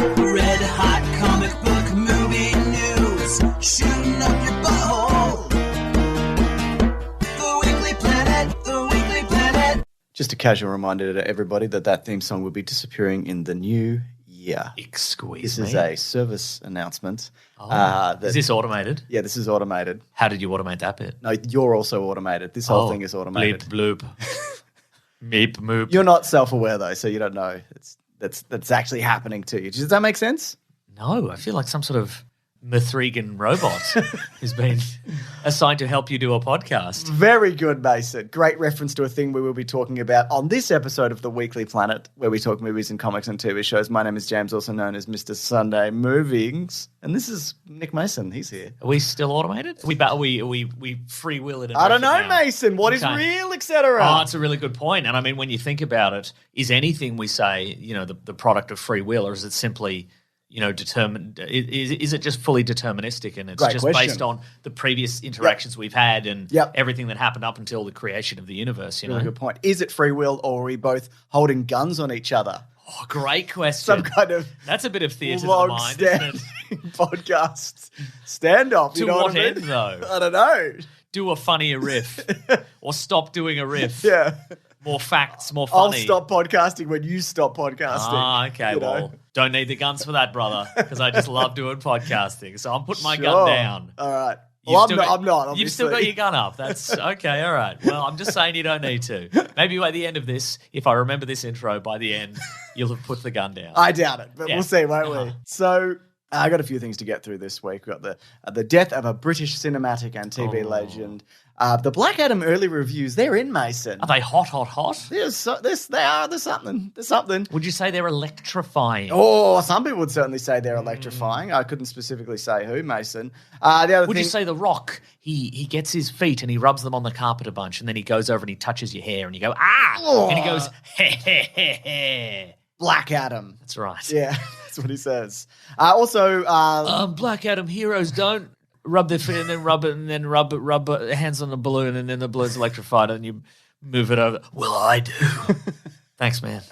Red hot comic book movie news, shooting up your butthole. The Weekly Planet, the Weekly Planet. Just a casual reminder to everybody that theme song will be disappearing in the new year. Excuse This me. is a service announcement. Is this automated? Yeah, this is automated. How did you automate that bit? No, you're also automated. This whole thing is automated. Bleep, bloop. Meep, moop. You're not self-aware though, so you don't know that's actually happening to you. Does that make sense? No, I feel like some sort of Mithrigan robot who's been assigned to help you do a podcast. Very good, Mason. Great reference to a thing we will be talking about on this episode of The Weekly Planet, where we talk movies and comics and TV shows. My name is James, also known as Mr. Sunday Movies, and this is Nick Mason. He's here. Are we still automated? We free will it. I don't know, now. Mason. What is real, etc.? Oh, it's a really good point. And I mean, when you think about it, is anything we say, the product of free will, or is it simply determined? Is it just fully deterministic and it's Great just question. based on the previous interactions we've had and everything that happened up until the creation of the universe? Really good point. Is it free will, or are we both holding guns on each other? Oh, great question. Some kind of that's a bit of theatre of the mind, isn't it? Podcast standoff. To what end, though? I don't know. Do a funnier riff, or stop doing a riff. Yeah. More facts, more I'll funny. stop podcasting when you stop podcasting. Ah, okay. Well, don't need the guns for that, brother, because I just love doing podcasting. So I'm putting my gun down. All right. Well, I'm not, obviously. You've still got your gun up. That's okay. All right. Well, I'm just saying you don't need to. Maybe by the end of this, if I remember this intro, by the end, you'll have put the gun down. I doubt it, but Yeah. we'll see, won't we? So I got a few things to get through this week. We've got the death of a British cinematic and TV legend. The Black Adam early reviews, they're in, Mason. Are they hot, hot, hot? There's something. There's something. Would you say they're electrifying? Oh, some people would certainly say they're electrifying. I couldn't specifically say who, Mason. The other Would thing, you say The Rock, he gets his feet and he rubs them on the carpet a bunch and then he goes over and he touches your hair and you go, ah! And he goes, heh, heh, heh, heh. Black Adam. That's right. Yeah, that's what he says. Also, Black Adam heroes don't rub their feet and then rub hands on the balloon and then the balloon's electrified and you move it over. Well, I do. Thanks, man.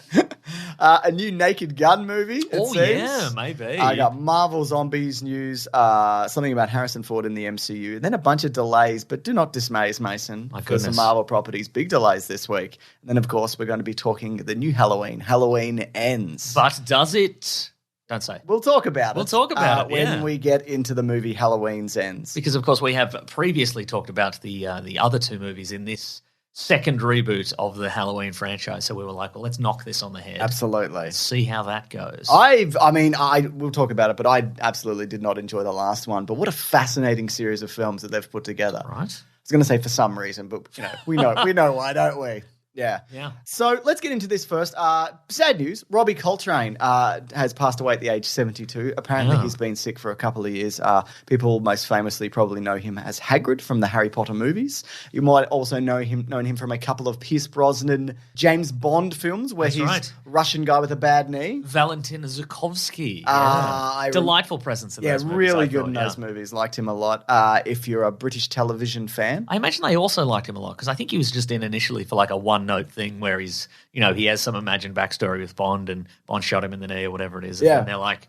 a new Naked Gun movie, it seems. Yeah, maybe. I got Marvel Zombies news, something about Harrison Ford in the MCU, and then a bunch of delays, but do not dismays, Mason. My for some goodness. Marvel properties, big delays this week. And then, of course, we're going to be talking the new Halloween. Halloween Ends. But does it? Don't say. We'll talk about it. We'll talk about it, when yeah. we get into the movie Halloween's Ends. Because, of course, we have previously talked about the other two movies in this second reboot of the Halloween franchise. So we were like, well, let's knock this on the head. Absolutely. See how that goes. We'll talk about it, but I absolutely did not enjoy the last one. But what a fascinating series of films that they've put together. Right. I was going to say for some reason, but we know why, don't we? Yeah. Yeah. So let's get into this first. Sad news. Robbie Coltrane has passed away at the age 72. Apparently he's been sick for a couple of years. People most famously probably know him as Hagrid from the Harry Potter movies. You might also known him from a couple of Pierce Brosnan James Bond films where he's right. Russian guy with a bad knee. Valentin Zukovsky. Delightful presence in Yeah, those movies. really I good thought, in yeah. those movies. Liked him a lot. If you're a British television fan. I imagine they also liked him a lot because I think he was just in initially for like a one-note thing where he's, he has some imagined backstory with Bond and Bond shot him in the knee or whatever it is. Yeah. And they're like,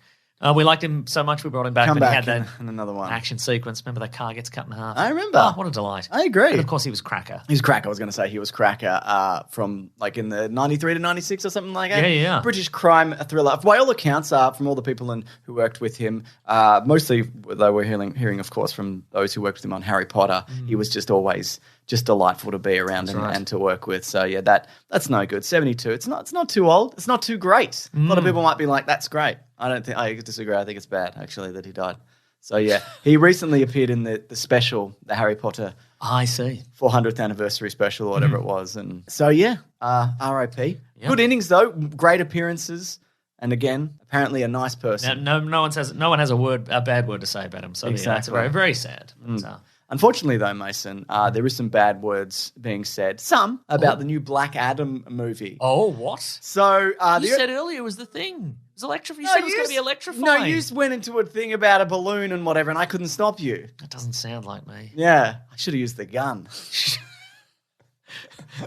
we liked him so much we brought him back. Come but back he had that in another one. action sequence. Remember that car gets cut in half? I remember. Oh, what a delight. I agree. And of course he was Cracker. He's Cracker. I was going to say he was Cracker from like in the 93 to 96 or something like that. Yeah. British crime thriller. By all accounts, from all the people who worked with him, mostly though we're hearing, of course, from those who worked with him on Harry Potter, he was just always just delightful to be around and to work with. So yeah, that's no good. 72. It's not too old. It's not too great. A lot of people might be like, that's great. I disagree. I think it's bad actually that he died. So yeah, he recently appeared in the special, the Harry Potter I see. 400th anniversry special or whatever it was. And so yeah, R.I.P. Yeah. Good innings though, great appearances. And again, apparently a nice person. No one has a bad word to say about him. So yeah, that's Exactly. very, very sad. But, Unfortunately, though, Mason, there is some bad words being said. Some about the new Black Adam movie. oh, what? So You said earlier it was the thing. It was electrifying. You said it was going to be electrifying. No, you just went into a thing about a balloon and whatever, and I couldn't stop you. That doesn't sound like me. Yeah, I should have used the gun.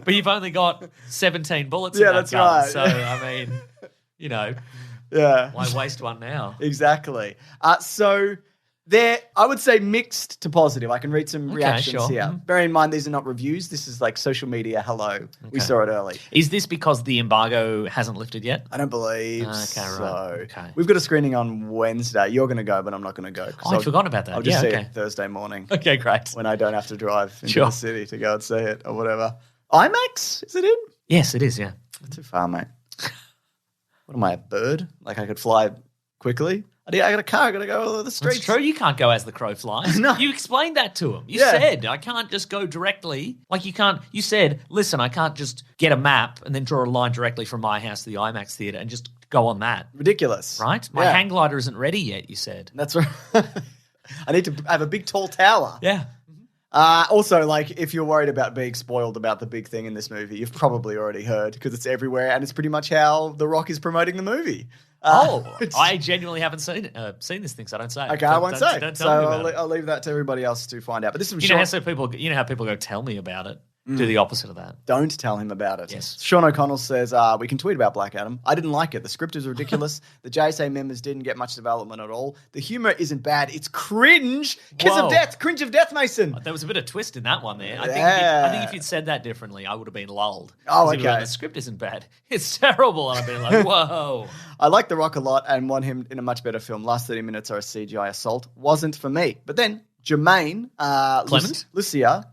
But you've only got 17 bullets Yeah, in that that's gun. right. So, I mean, Yeah. Why waste one now? Exactly. So they're, I would say, mixed to positive. I can read some reactions sure. here. Mhm. Bearing in mind these are not reviews. This is like social media. Hello. We saw it early. Is this because the embargo hasn't lifted yet? I don't believe Okay, so. right. Okay. We've got a screening on Wednesday. You're going to go, but I'm not going to go. 'Cause I'd forgotten about that. I'll just Yeah, see okay. it Thursday morning Okay, great. when I don't have to drive into Sure. the city to go and see it or whatever. IMAX? Is it in? Yes, it is, yeah. Too far, mate. What am I, a bird? Like I could fly quickly? I got a car. I got to go over the streets. It's true. You can't go as the crow flies. No. You explained that to him. You Yeah. said, I can't just go directly. Like you can't, you said, listen, I can't just get a map and then draw a line directly from my house to the IMAX theatre and just go on that. Ridiculous. Right? My Yeah. hang glider isn't ready yet, you said. That's right. I need to have a big tall tower. Yeah. Also, like, if you're worried about being spoiled about the big thing in this movie, you've probably already heard because it's everywhere and it's pretty much how The Rock is promoting the movie. I genuinely haven't seen this thing, so don't say it. Okay, I won't say. Don't So tell me about it. I'll leave that to everybody else to find out. But this is You know how people go, tell me about it? Do the opposite of that. Don't tell him about it. Yes. Sean O'Connell says, we can tweet about Black Adam. I didn't like it. The script is ridiculous. The JSA members didn't get much development at all. The humor isn't bad. It's cringe. Kiss Whoa. of death. Cringe of death, Mason. There was a bit of twist in that one there. I think if you'd said that differently, I would have been lulled. Oh, 'Cause if you went, okay. the script isn't bad. It's terrible. And I've been like, whoa. I like The Rock a lot and want him in a much better film. Last 30 minutes are a CGI assault. Wasn't for me. But then Jermaine Clement? Lucia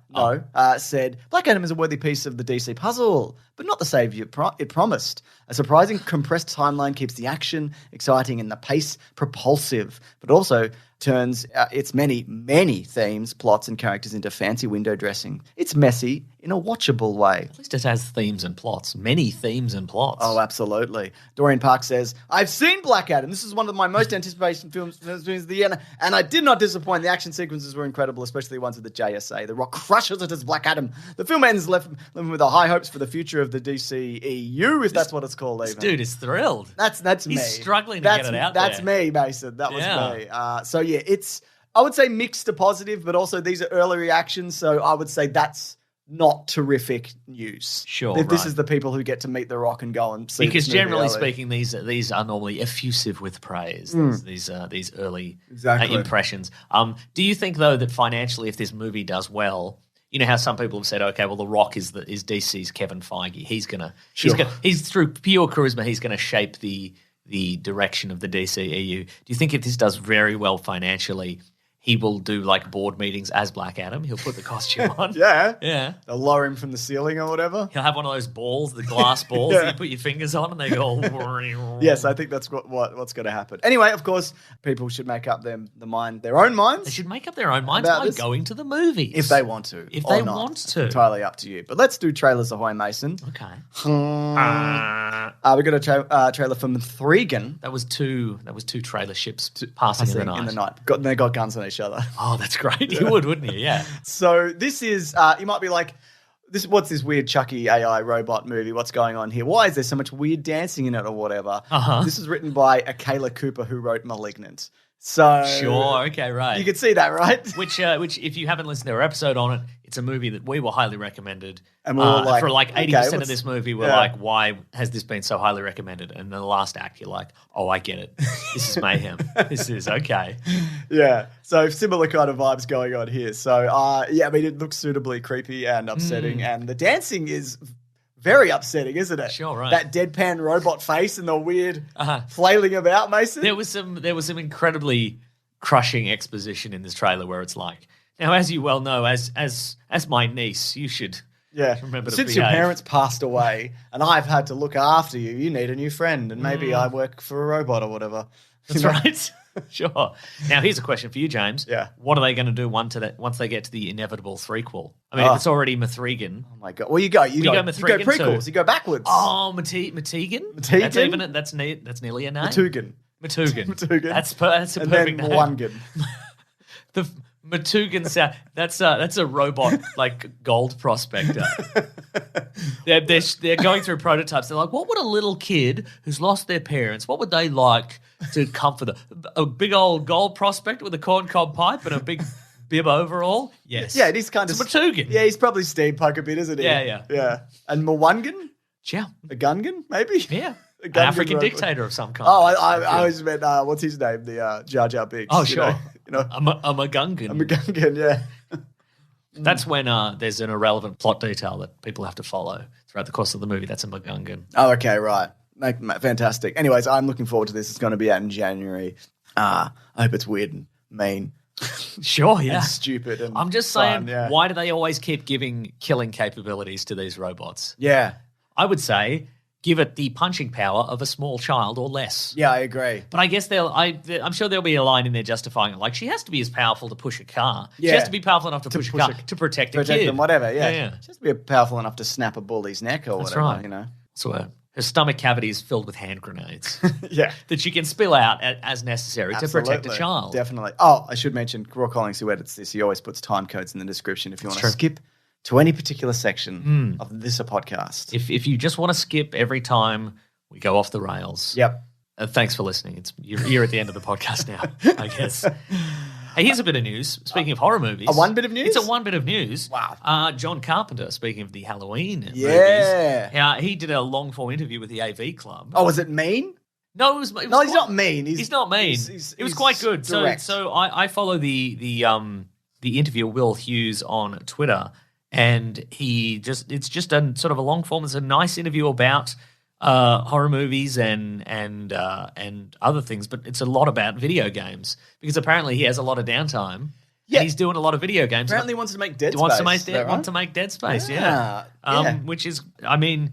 said, Black Adam is a worthy piece of the DC puzzle, but not the savior it promised. A surprising compressed timeline keeps the action exciting and the pace propulsive, but also turns its many, many themes, plots, and characters into fancy window dressing. It's messy in a watchable way. At least it has themes and plots. Many themes and plots. Oh, absolutely. Dorian Park says, I've seen Black Adam. This is one of my most anticipated films of the year, and I did not disappoint. The action sequences were incredible, especially the ones with the JSA. The Rock crushes it as Black Adam. The film ends left with high hopes for the future of the DCEU, if that's what it's called even. Dude is thrilled. That's me. He's struggling to get it out That's there. me, Mason. That was Yeah. me. So, yeah, it's, I would say mixed to positive, but also these are early reactions, so I would say that's not terrific news. Sure, This right. is the people who get to meet The Rock and go and see Because this movie generally early. speaking, these are normally effusive with praise. These early Exactly. impressions. Do you think though that financially, if this movie does well, you know how some people have said, okay, well, The Rock is DC's Kevin Feige. He's through pure charisma, he's gonna shape the direction of the DCEU. Do you think if this does very well financially, he will do like board meetings as Black Adam? He'll put the costume on. Yeah. Yeah. They'll lower him from the ceiling or whatever. He'll have one of those balls, the glass balls that you put your fingers on and they go... Yes, I think that's what's going to happen. Anyway, of course, people should make up their own minds. They should make up their own minds About by this. going to the movies. If they want to. If or they not. want to. Entirely up to you. But let's do trailers ahoy, Mason. Okay. We got a trailer from Thregan. That was two trailer ships passing in the night. They got guns on each other. Oh, that's great. You would, wouldn't you? Yeah. So this is, you might be like, what's this weird Chucky AI robot movie? What's going on here? Why is there so much weird dancing in it or whatever? Uh-huh. This is written by Akela Cooper, who wrote *Malignant*. So Sure. Okay. Right. you can see that, right? Which, if you haven't listened to our episode on it, it's a movie that we were highly recommended. And we were like, for like 80% okay, of this movie, we're yeah. like, why has this been so highly recommended? And in the last act, you're like, oh, I get it. This is mayhem. This is okay. Yeah. So similar kind of vibes going on here. So, it looks suitably creepy and upsetting. And the dancing is very upsetting, isn't it? Sure, right. That deadpan robot face and the weird flailing about, Mason. There was some incredibly crushing exposition in this trailer where it's like, now, as you well know, as my niece, you should remember to Since your behave. parents passed away and I've had to look after you, you need a new friend and maybe I work for a robot or whatever. That's right. Sure. Now, here's a question for you, James. Yeah. What are they going to do once they get to the inevitable threequel? I mean, if it's already Mathregan. Oh my God. Well, you go Mathregan prequels, too. you go backwards. Oh, Mategan? Mategan? That's nearly a name. Matugan. Matugan. That's a And perfect then name. Mwangan. The Matugan sound. That's a robot like gold prospector. They're going through prototypes. They're like, what would a little kid who's lost their parents? What would they like to comfort them? A big old gold prospector with a corncob pipe and a big bib overall. Yes. Yeah, he's kind of It's Matugan. Yeah, he's probably steampunk a bit, isn't he? Yeah. Yeah. And Mwangan? Yeah. A Gungan, maybe? Yeah. An African dictator of some kind. Oh, I always meant, what's his name? The Jar Jar Binks. Oh, sure. You know? A Magungan. A Magungan, yeah. That's when there's an irrelevant plot detail that people have to follow throughout the course of the movie. That's a Magungan. Oh, okay, right. Fantastic. Anyways, I'm looking forward to this. It's going to be out in January. I hope it's weird and mean. Sure, yeah. And stupid and I'm just saying, fun, yeah. why do they always keep giving killing capabilities to these robots? Yeah. I would say give it the punching power of a small child or less. Yeah, I agree. But I guess I'm sure there'll be a line in there justifying it. Like, she has to be as powerful to push a car. Yeah. She has to be powerful enough to push a car to protect a kid. Them, whatever, yeah. Yeah. She has to be powerful enough to snap a bully's neck or That's whatever, right. you know. So her stomach cavity is filled with hand grenades. Yeah. That she can spill out as necessary to protect a child. Definitely. Oh, I should mention, Raw Collins, who edits this, he always puts time codes in the description if you want to skip to any particular section of this podcast. If you just want to skip every time we go off the rails. Yep. Thanks for listening. You're at the end of the podcast now, I guess. Hey, here's a bit of news. Speaking of horror movies. A one bit of news? It's a one bit of news. Wow. John Carpenter, speaking of the Halloween movies. He did a long-form interview with the AV Club. Oh, was it mean? No, it was he's not mean. He's not mean. It was quite good. Direct. So I follow the interviewer Will Hughes on Twitter, and it's just a sort of a long form. It's a nice interview about horror movies and other things, but it's a lot about video games because apparently he has a lot of downtime. Yeah, and he's doing a lot of video games. Apparently, he wants to make Dead Space. Wants to make Dead Space. Yeah. Which is, I mean.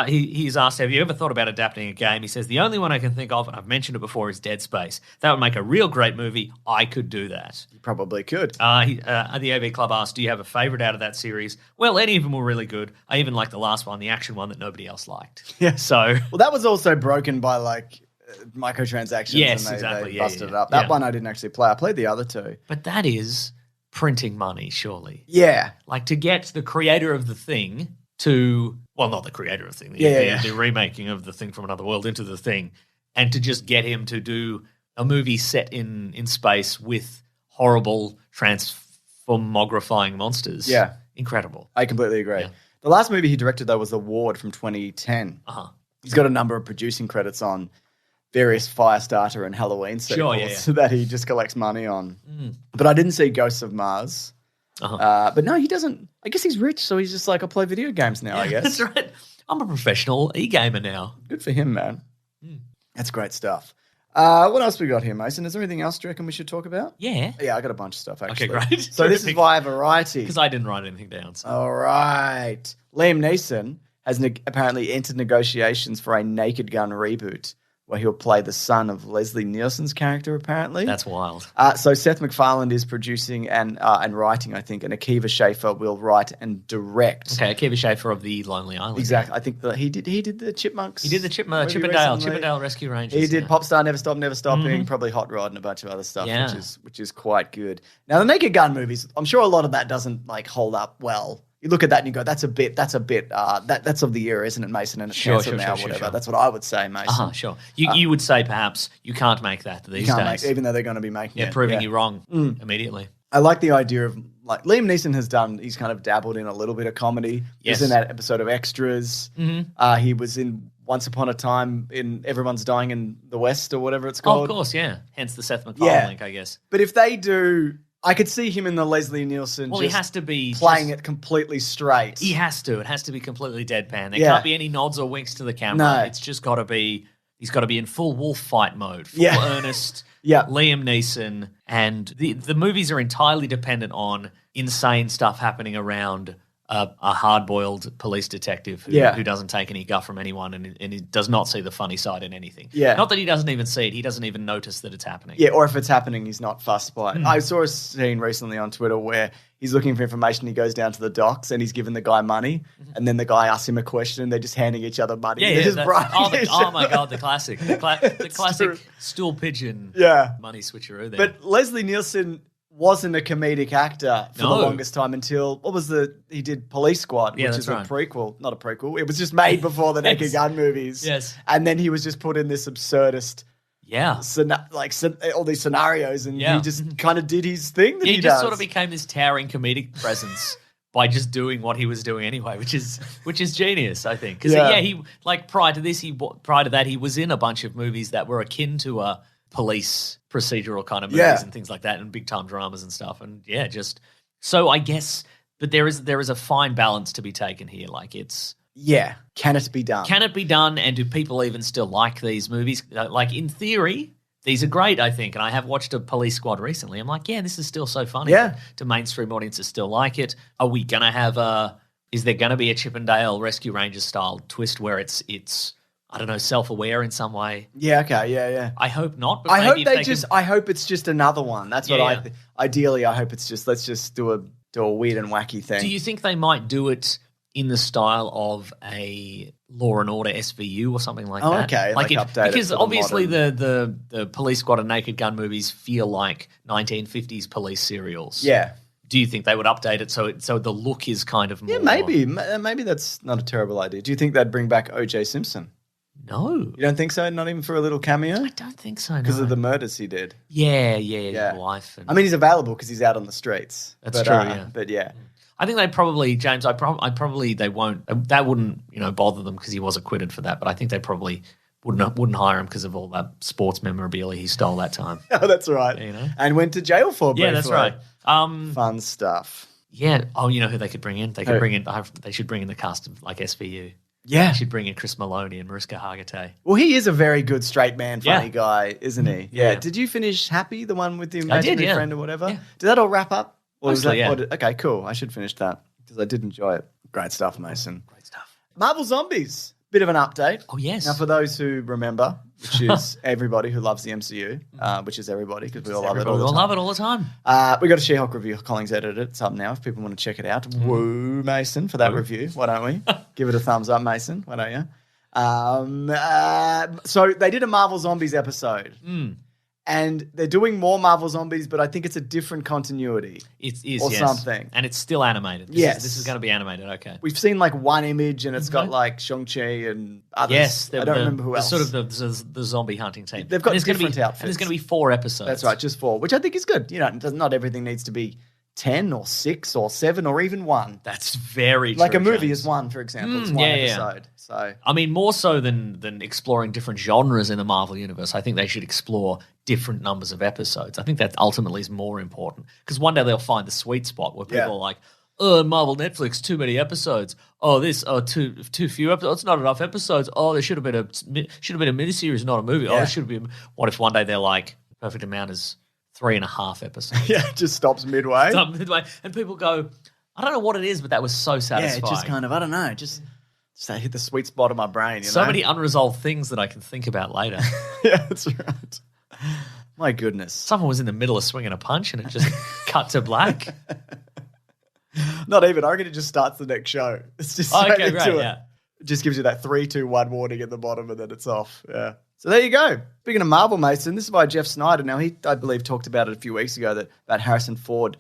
He's asked, have you ever thought about adapting a game? He says, the only one I can think of, and I've mentioned it before, is Dead Space. That would make a real great movie. I could do that. You probably could. The AV Club asked, do you have a favourite out of that series? Well, any of them were really good. I even liked the last one, the action one that nobody else liked. Yeah. So, well, that was also broken by microtransactions. Yes, and exactly. They busted it up. That one I didn't actually play. I played the other two. But that is printing money, surely. Yeah. Like to get the creator of the thing to, well, not the creator of the thing, the remaking of the Thing from Another World into the Thing, and to just get him to do a movie set in space with horrible transformographying monsters. Yeah. Incredible. I completely agree. Yeah. The last movie he directed, though, was The Ward from 2010. Uh-huh. He's got a number of producing credits on various Firestarter and Halloween sequels that he just collects money on. But I didn't see Ghosts of Mars. Uh-huh. But no, he doesn't. I guess he's rich, so he's just like, I play video games now, I guess. That's right. I'm a professional e-gamer now. Good for him, man. That's great stuff. What else we got here, Mason? Is there anything else you reckon we should talk about? Yeah. Yeah, I got a bunch of stuff, actually. Okay, great. So this is via Variety. Because I didn't write anything down. So. All right. Liam Neeson has apparently entered negotiations for a Naked Gun reboot where he'll play the son of Leslie Nielsen's character, apparently. That's wild. So Seth MacFarlane is producing and writing, I think, and Akiva Schaffer will write and direct. Okay, Akiva Schaffer of the Lonely Island. Exactly. I think that he did the Chipmunks. He did the Chippendale Rescue Rangers. He did Popstar, Never Stop, Never Stopping, probably Hot Rod and a bunch of other stuff, which is quite good. Now, the Naked Gun movies, I'm sure a lot of that doesn't hold up well. You look at that and you go, that's of the era, isn't it, Mason? And it's cancelled now, whatever. Sure. That's what I would say, Mason. Sure. You would say perhaps you can't make that these days. Even though they're going to be making it. Proving you wrong immediately. I like the idea of, Liam Neeson he's kind of dabbled in a little bit of comedy. Yes. He was in that episode of Extras. Mm-hmm. He was in Once Upon a Time in Everyone's Dying in the West or whatever it's called. Oh, of course, yeah. Hence the Seth MacFarlane link, I guess. But if they do... I could see him in the Leslie Nielsen. Well, he has to be playing it completely straight. He has to. It has to be completely deadpan. There can't be any nods or winks to the camera. No. It's just got to be. He's got to be in full wolf fight mode, full earnest. Liam Neeson, and the movies are entirely dependent on insane stuff happening around a hard-boiled police detective who doesn't take any guff from anyone and he does not see the funny side in anything. Yeah. Not that he doesn't even see it. He doesn't even notice that it's happening. Yeah, or if it's happening, he's not fussed by it. I saw a scene recently on Twitter where he's looking for information. He goes down to the docks and he's giving the guy money and then the guy asks him a question and they're just handing each other money. Oh, my God, the classic. The classic stool pigeon money switcheroo there. But Leslie Nielsen wasn't a comedic actor for the longest time until he did Police Squad, which is a prequel. Not a prequel. It was just made before the Naked Gun movies. Yes. And then he was just put in this absurdist all these scenarios and he just kind of did his thing that he does. Just sort of became this towering comedic presence by just doing what he was doing anyway, which is genius, I think. Because he like prior to that he was in a bunch of movies that were akin to a police procedural kind of movies and things like that, and big time dramas and stuff. And just so I guess, but there is a fine balance to be taken here. Like can it be done? Can it be done? And do people even still like these movies? Like in theory, these are great, I think. And I have watched a Police Squad recently. I'm like, this is still so funny. Yeah. To mainstream audiences still like it. Are we going to have is there going to be a Chippendale Rescue Rangers style twist where it's I don't know, self-aware in some way? Yeah, okay, yeah. I hope not. But I hope I hope it's just another one. That's what ideally I hope it's just, let's just do a weird and wacky thing. Do you think they might do it in the style of a Law and Order SVU or something like that? Okay, like update it because for the obviously modern. the Police Squad and Naked Gun movies feel like 1950s police serials. Yeah. Do you think they would update it so the look is kind of more... Yeah, maybe that's not a terrible idea. Do you think they'd bring back O.J. Simpson? No. You don't think so? Not even for a little cameo? I don't think so, no. Because of the murders he did. Yeah, his wife. And... I mean, he's available because he's out on the streets. That's true, yeah. But yeah. I think they probably, James, they won't, that wouldn't, bother them because he was acquitted for that, but I think they probably wouldn't hire him because of all that sports memorabilia he stole that time. Oh, that's right. And went to jail for briefly. Yeah, that's right. Fun stuff. Yeah. Oh, you know who they could bring in? They should bring in the cast of like SVU. Yeah. They should bring in Chris Maloney and Mariska Hargitay. Well, he is a very good straight man, funny guy, isn't he? Yeah. Did you finish Happy, the one with the imaginary friend or whatever? Yeah. Did that all wrap up? Or mostly, okay, cool. I should finish that because I did enjoy it. Great stuff, Mason. Great stuff. Marvel Zombies. Bit of an update. Oh, yes. Now, for those who remember, which is everybody who loves the MCU, which is everybody because we all love it all the time. We all love it all the time. We got a She-Hulk review. Collins edited it. It's up now if people want to check it out. Woo, Mason, for that review. Why don't we? Give it a thumbs up, Mason. Why don't you? So they did a Marvel Zombies episode. And they're doing more Marvel Zombies, but I think it's a different continuity. It is, or something. And it's still animated. This is going to be animated, okay. We've seen like one image and it's got like Shang-Chi and others. Yes. I don't remember who else. Sort of the zombie hunting team. They've got different outfits. And there's going to be 4 episodes. That's right, just 4, which I think is good. Not everything needs to be 10 or 6 or 7 or even 1. That's very true. Like a movie James. is 1, for example. It's 1 episode. So I mean, more so than exploring different genres in the Marvel universe, I think they should explore different numbers of episodes. I think that ultimately is more important because one day they'll find the sweet spot where people are like, oh, Marvel Netflix, too many episodes. Oh, too few episodes. Not enough episodes. Oh, there should have been a miniseries, not a movie. Yeah. Oh, there should be. What if one day they're like, perfect amount is 3.5 episodes. Yeah, it just stops midway. And people go, I don't know what it is, but that was so satisfying. Yeah, it just kind of, I don't know, just hit the sweet spot of my brain. So many unresolved things that I can think about later. Yeah, that's right. My goodness. Someone was in the middle of swinging a punch and it just cut to black. Not even. I reckon it just starts the next show. It's just straight into it. Yeah. It just gives you that 3, 2, 1 warning at the bottom and then it's off. Yeah. So there you go. Speaking of Marvel, Mason, this is by Jeff Snyder. Now, he, I believe, talked about it a few weeks ago about Harrison Ford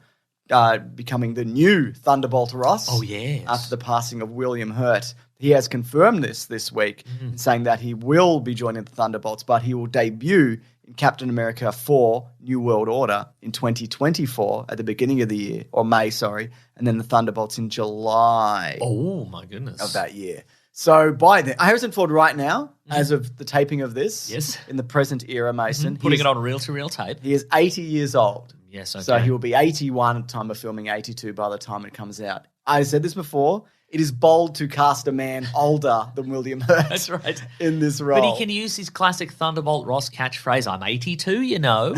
becoming the new Thunderbolt Ross. Oh, yes. After the passing of William Hurt. He has confirmed this week, saying that he will be joining the Thunderbolts, but he will debut in Captain America 4 New World Order in 2024 at the beginning of the year, or May, sorry, and then the Thunderbolts in July. Oh, my goodness. Of that year. So by then, Harrison Ford right now, as of the taping of this, in the present era, Mason. Putting it on reel-to-reel tape. He is 80 years old. Yes, okay. So he will be 81 at the time of filming, 82 by the time it comes out. I said this before. It is bold to cast a man older than William Hurt. That's right. In this role. But he can use his classic Thunderbolt Ross catchphrase, I'm 82, you know.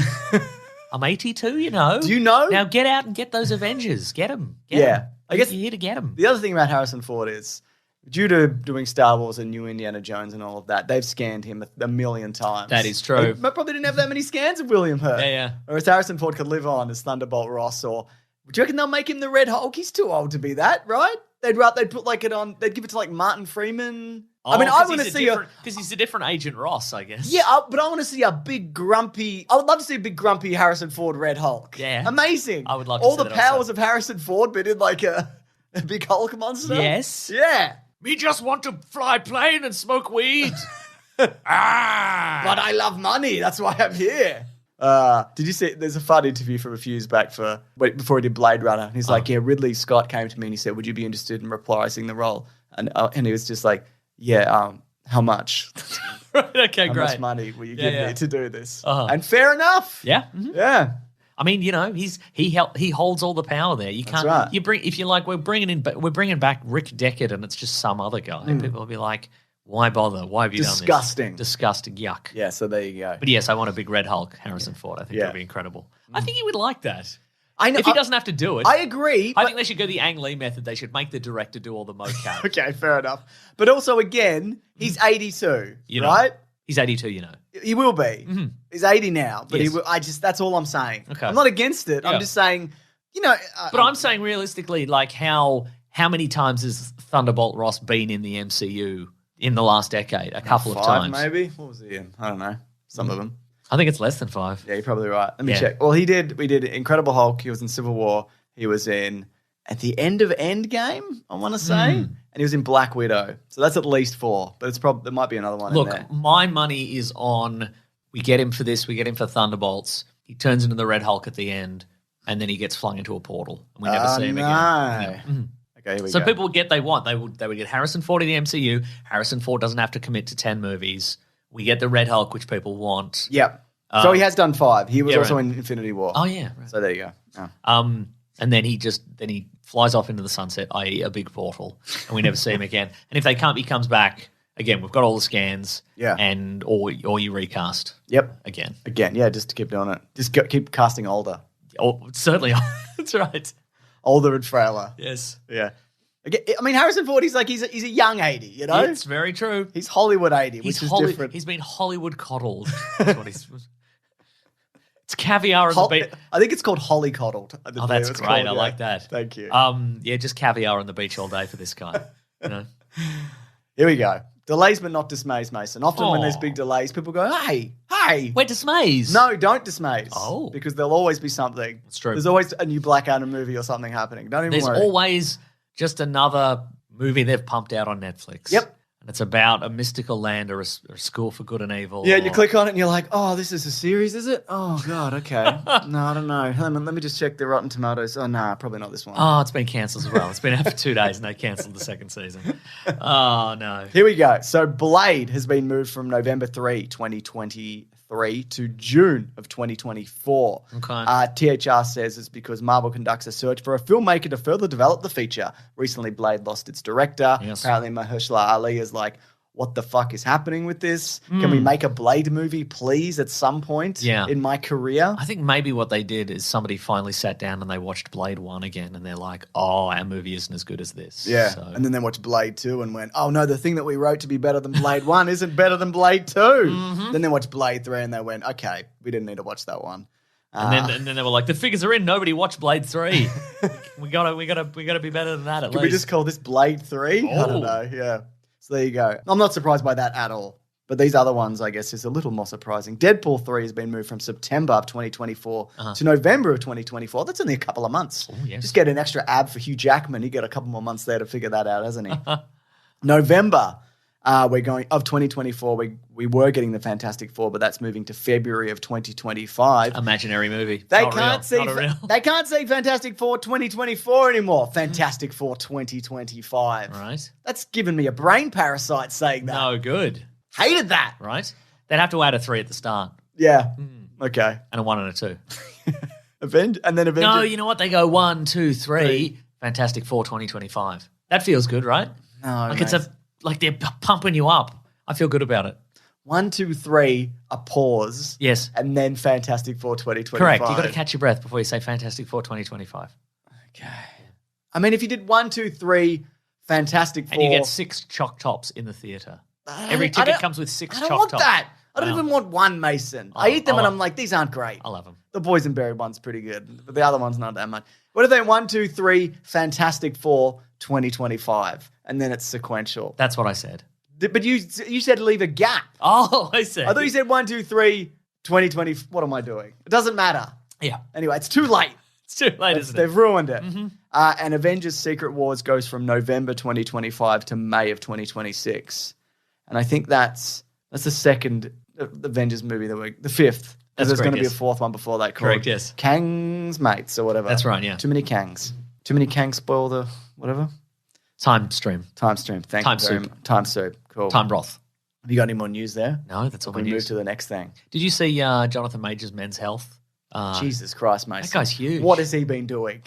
I'm 82, you know. Do you know? Now get out and get those Avengers. Get them. I guess you're here to get them. The other thing about Harrison Ford is, due to doing Star Wars and New Indiana Jones and all of that, they've scanned him a million times. That is true. They probably didn't have that many scans of William Hurt. Yeah. Whereas Harrison Ford could live on as Thunderbolt Ross, or do you reckon they'll make him the Red Hulk? He's too old to be that, right? They'd put like it on. They'd give it to like Martin Freeman. Oh, I mean, I want to see because he's a different Agent Ross, I guess. Yeah, but I want to see a big grumpy. I would love to see a big grumpy Harrison Ford Red Hulk. Yeah, amazing. I would love to all see the that powers also. of Harrison Ford, but in like a big Hulk monster. Yes. Yeah. Me just want to fly plane and smoke weed. But I love money. That's why I'm here. Did you see? There's a fun interview from a few years back before he did Blade Runner. And he's like, "Yeah, Ridley Scott came to me and he said, would you be interested in reprising the role?" And he was just like, "Yeah, how much? Right, okay, how great. much money will you give me to do this?" And fair enough. Yeah. Yeah. I mean, he holds all the power there. You can't. right. You bring if you're like we're bringing back Rick Deckard and it's just some other guy. People will be like, why bother? Why have you done this? Disgusting. Yuck. Yeah. So there you go. But yes, I want a big Red Hulk, Harrison Ford. I think that'd be incredible. I think he would like that. I know, if he doesn't have to do it. I agree. I think they should go the Ang Lee method. They should make the director do all the mocap. Okay, fair enough. But also, again, he's 82, right? He's 82, He will be. He's 80 now, but Yes. that's all I'm saying. Okay. I'm not against it. I'm just saying, But I'm saying realistically, like how many times has Thunderbolt Ross been in the MCU in the last decade? A couple of times. Maybe. What was he in? I don't know. Some of them. I think it's less than 5. Yeah, you're probably right. Let me check. Well, we did Incredible Hulk. He was in Civil War. He was in at the end of Endgame, I want to say. And he was in Black Widow. So that's at least 4. But there might be another one in there. Look, my money is on we get him for this, we get him for Thunderbolts. He turns into the Red Hulk at the end, and then he gets flung into a portal. And we never see him again. Okay, here we go. So people would get they would get Harrison Ford in the MCU. Harrison Ford doesn't have to commit to 10 movies. We get the Red Hulk, which people want. Yep. So he has done 5. He was also in Infinity War. Oh, yeah. Right. So there you go. Oh. And then he flies off into the sunset, i.e. a big portal, and we never see him again. And if he comes back, again, we've got all the scans, or you recast. Yep. Again, yeah, just to keep doing it. Just keep casting older. Oh, certainly. That's right. Older and frailer. Yes. Yeah. Again, I mean, Harrison Ford, he's a young 80, It's very true. He's Hollywood 80, which is different. He's been Hollywood coddled. That's what it's caviar on the beach. I think it's called Holly Coddled. Oh, that's great. I like that. Thank you. Just caviar on the beach all day for this guy. Here we go. Delays but not dismays, Mason. Often when there's big delays, people go, hey. Wait, dismays? No, don't dismays. Oh. Because there'll always be something. That's true. There's always a new Black Adam movie or something happening. Don't even worry. There's always just another movie they've pumped out on Netflix. Yep. And it's about a mystical land or a school for good and evil. Yeah, you click on it and you're like, oh, this is a series, is it? Oh, God, okay. No, I don't know. Let me just check the Rotten Tomatoes. Oh, nah, probably not this one. Oh, it's been cancelled as well. It's been out for 2 days and they cancelled the second season. Oh, no. Here we go. So Blade has been moved from November 3, 2023 to June of 2024. Okay. THR says it's because Marvel conducts a search for a filmmaker to further develop the feature. Recently, Blade lost its director. Yes. Apparently, Mahershala Ali is like, what the fuck is happening with this? Can we make a Blade movie, please, at some point in my career? I think maybe what they did is somebody finally sat down and they watched Blade 1 again and they're like, oh, our movie isn't as good as this. Yeah. So. And then they watched Blade 2 and went, oh, no, the thing that we wrote to be better than Blade 1 isn't better than Blade 2. Then they watched Blade 3 and they went, okay, we didn't need to watch that one. And then they were like, the figures are in. Nobody watched Blade 3. we gotta be better than that at least. Can we just call this Blade 3? I don't know. Yeah. So there you go. I'm not surprised by that at all. But these other ones, I guess, is a little more surprising. Deadpool 3 has been moved from September of 2024 to November of 2024. That's only a couple of months. Oh, yes. Just get an extra ab for Hugh Jackman. He got a couple more months there to figure that out, hasn't he? November. We're going of 2024. We were getting the Fantastic Four, but that's moving to February of 2025. Imaginary movie. They can't say Fantastic Four 2024 anymore. Fantastic Four 2025. Right. That's given me a brain parasite saying that. No, good. Hated that. Right. They'd have to add a 3 at the start. Yeah. Okay. And a 1 and a 2. Avengers. No, you know what? They go 1, 2, 3. Fantastic Four 2025. That feels good, right? No, like they're pumping you up. I feel good about it. 1, 2, 3, a pause. Yes. And then Fantastic Four 2025. Correct. You've got to catch your breath before you say Fantastic Four 2025. Okay. I mean, if you did 1, 2, 3, Fantastic Four. And you get 6 choc tops in the theater. Every ticket comes with 6 choc tops. I don't want that. I don't even want one, Mason. I eat them and I'm like, these aren't great. I love them. The boysenberry one's pretty good, but the other one's not that much. What if they 1, 2, 3, Fantastic Four 2025, and then it's sequential? That's what I said. But you said leave a gap. Oh, I said. I thought you said 1, 2, 3, 2020. What am I doing? It doesn't matter. Yeah. Anyway, it's too late. It's too late, isn't it? They've ruined it. And Avengers Secret Wars goes from November 2025 to May of 2026. And I think that's the second Avengers movie the fifth Because there's going to be a yes. fourth one before that called Correct, yes. Kang's Mates or whatever. That's right, yeah. Too many Kangs. Too many Kangs spoil the whatever. Time stream. Time stream. Thank Time you very soup. much. Time soup. Cool. Time broth. Have you got any more news there? No, that's all We the move news. to the next thing. Did you see Jonathan Major's Men's Health? Jesus Christ, Mason. That guy's huge. What has he been doing?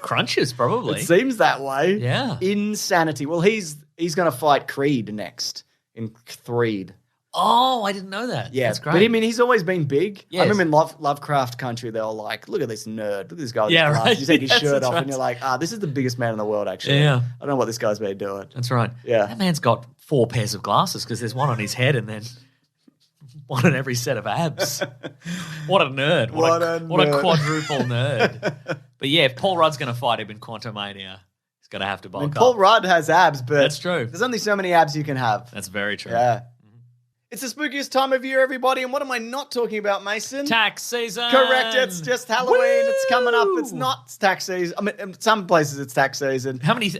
Crunches, probably. It seems that way. Yeah. Insanity. Well, he's going to fight Creed next in Threed. Oh, I didn't know that. Yeah, That's great. but I mean, he's always been big. Yes. I remember in Lovecraft Country, they were like, "Look at this nerd! Look at this guy with Yeah, his glasses." right. You take his Yes, shirt that's off, right. and you're like, this is the biggest man in the world, actually. Yeah. I don't know what this guy's been doing. That's right. Yeah. That man's got 4 pairs of glasses because there's one on his head and then one on every set of abs. What a nerd. What a quadruple nerd. But yeah, if Paul Rudd's going to fight him in Quantumania, he's going to have to bulk up. Paul Rudd has abs, but That's true. There's only so many abs you can have. That's very true. Yeah. It's the spookiest time of year, everybody. And what am I not talking about, Mason? Tax season. Correct. It's just Halloween. Woo! It's coming up. It's not tax season. I mean, in some places it's tax season. How many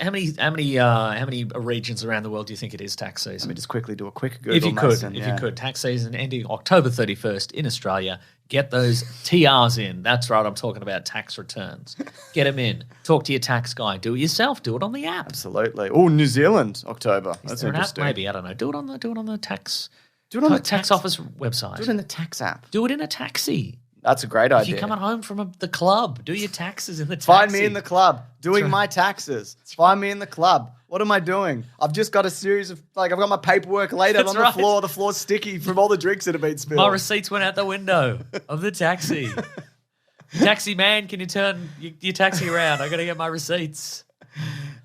regions around the world do you think it is tax Let season? me just quickly do a quick Google, If you could, Mason. if you could, tax season ending October 31st in Australia. Get those TRs in. That's right. I'm talking about tax returns. Get them in. Talk to your tax guy. Do it yourself. Do it on the app. Absolutely. Oh, New Zealand, October. Is That's there an app? interesting. Maybe, I don't know. Do it on the tax. Do it on the tax office website. Do it in the tax app. Do it in a taxi. That's a great If idea. you're coming home from the club, do your taxes in the taxi. Find me in the club doing right. my taxes. Find me in the club. What am I doing? I've just got a series of, I've got my paperwork laid out That's on the right. floor. The floor's sticky from all the drinks that have been spilled. My receipts went out the window of the taxi. Taxi man, can you turn your taxi around? I got to get my receipts.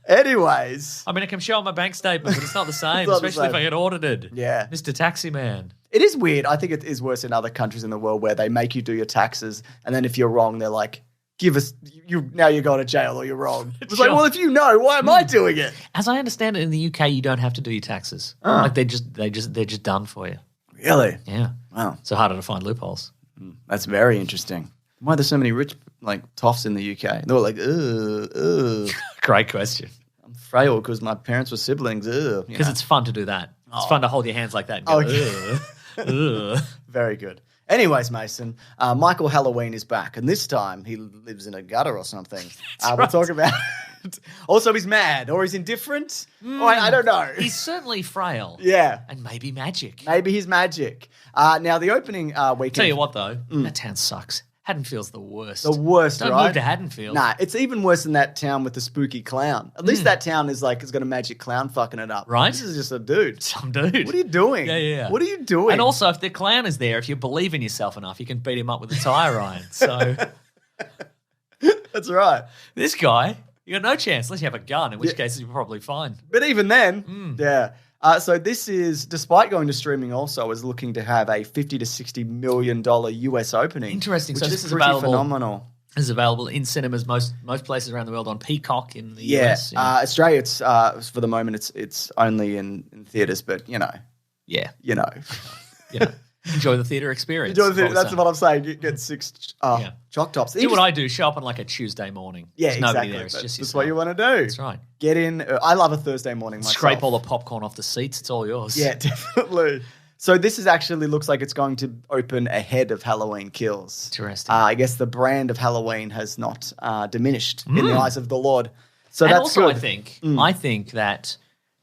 Anyways. I mean, I can show my bank statement, but it's not the same, It's not the especially if same. I get audited. Yeah. Mr. Taxi Man. It is weird. I think it is worse in other countries in the world where they make you do your taxes, and then if you're wrong, they're like, "Give us now you're going to jail or you're wrong." It's like, Sure. well, if you know, why am I doing it? As I understand it, in the UK, you don't have to do your taxes. Like they're just done for you. Really? Yeah. Wow, So harder to find loopholes. that's very interesting. Why are there so many rich toffs in the UK? They're like, ugh. Great question. I'm frail because my parents were siblings. Ugh. Because it's fun to do that. It's fun to hold your hands like that and go, Okay. ugh. Very good. Anyways, Mason, Michael Halloween is back, and this time he lives in a gutter or something. We'll talk about it. Also, he's mad, or he's indifferent. Or I don't know. He's certainly frail. Yeah. And maybe magic. Maybe he's magic. Now, the opening weekend. Tell you what, though, that town sucks. Haddonfield's the worst. The worst, Don't right? move to Haddonfield. Nah, it's even worse than that town with the spooky clown. At least that town is has got a magic clown fucking it up. Right? This is just a dude. Some dude. What are you doing? Yeah. What are you doing? And also, if the clown is there, if you believe in yourself enough, you can beat him up with a tire iron. So That's right. this guy, you got no chance unless you have a gun, in which case you're probably fine. But even then, yeah. So this is, despite going to streaming also, is looking to have a $50 to $60 million US opening. Interesting. Which So this is pretty available. phenomenal. This is available in cinemas most places around the world, on Peacock in the Yeah. US. Australia, it's for the moment, it's only in theaters, but yeah. you know. Enjoy the theatre experience. Enjoy the is theater. we're That's saying. what I'm saying. You get 6 chalk tops. Do what I do. Show up on like a Tuesday morning. Yeah, There's nobody exactly. there. It's just That's yourself. what you want to do. That's right. Get in. I love a Thursday morning myself. Scrape all the popcorn off the seats. It's all yours. Yeah, definitely. So this is actually looks like it's going to open ahead of Halloween Kills. Interesting. I guess the brand of Halloween has not diminished in the eyes of the Lord. So and that's also, good. I think that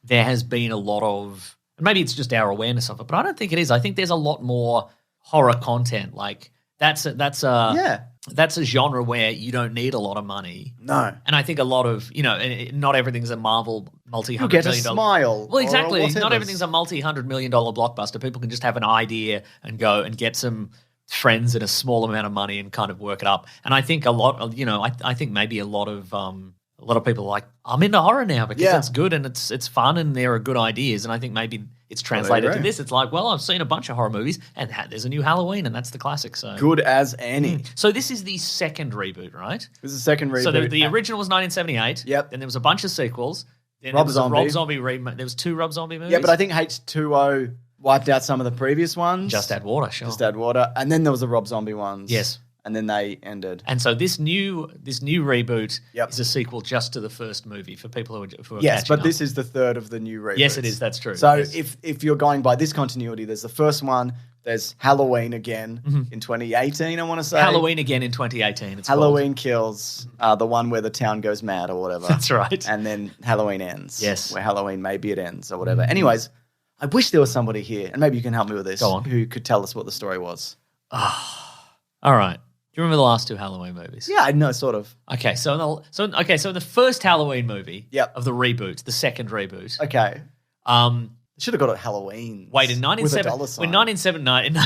there has been a lot of, maybe it's just our awareness of it, but I don't think it is. I think there's a lot more horror content. Like that's a genre where you don't need a lot of money. No. And I think a lot of, not everything's a Marvel multi-$100 You get a million smile. Well, exactly. or whatever. Not everything's a multi-$100 million blockbuster. People can just have an idea and go and get some friends and a small amount of money and kind of work it up. And I think a lot of, I think maybe a lot of people are like, I'm into horror now because it's good and it's fun and there are good ideas. And I think maybe it's translated to this. It's like, well, I've seen a bunch of horror movies and there's a new Halloween and that's the classic. So Good as any. So this is the second reboot, right? This is the second reboot. So the original was 1978. Yep. Then there was a bunch of sequels. Then Rob there was Zombie. a Rob Zombie remake. There was 2 Rob Zombie movies. Yeah, but I think H2O wiped out some of the previous ones. Just Add Water, sure. Just Add Water. And then there was the Rob Zombie ones. Yes. And then they ended. And so this new reboot Yep. is a sequel just to the first movie for people who are Yes, catching but up. this is the third of the new reboots. Yes, it is. That's true. So Yes. if you're going by this continuity, there's the first one, There's Halloween again in 2018, I want to say. Halloween again in 2018. It's Halloween Kills, the one where the town goes mad or whatever. That's right. And then Halloween Ends. Yes. Where Halloween maybe it ends or whatever. Anyways, I wish there was somebody here, and maybe you can help me with this, Go on. who could tell us what the story was. All right. Do you remember the last 2 Halloween movies? Yeah, I know, sort of. Okay, so in the first Halloween movie Yep. of the reboot, the second reboot, Okay. Should have got it Halloween. wait, in with a dollar sign. 1979,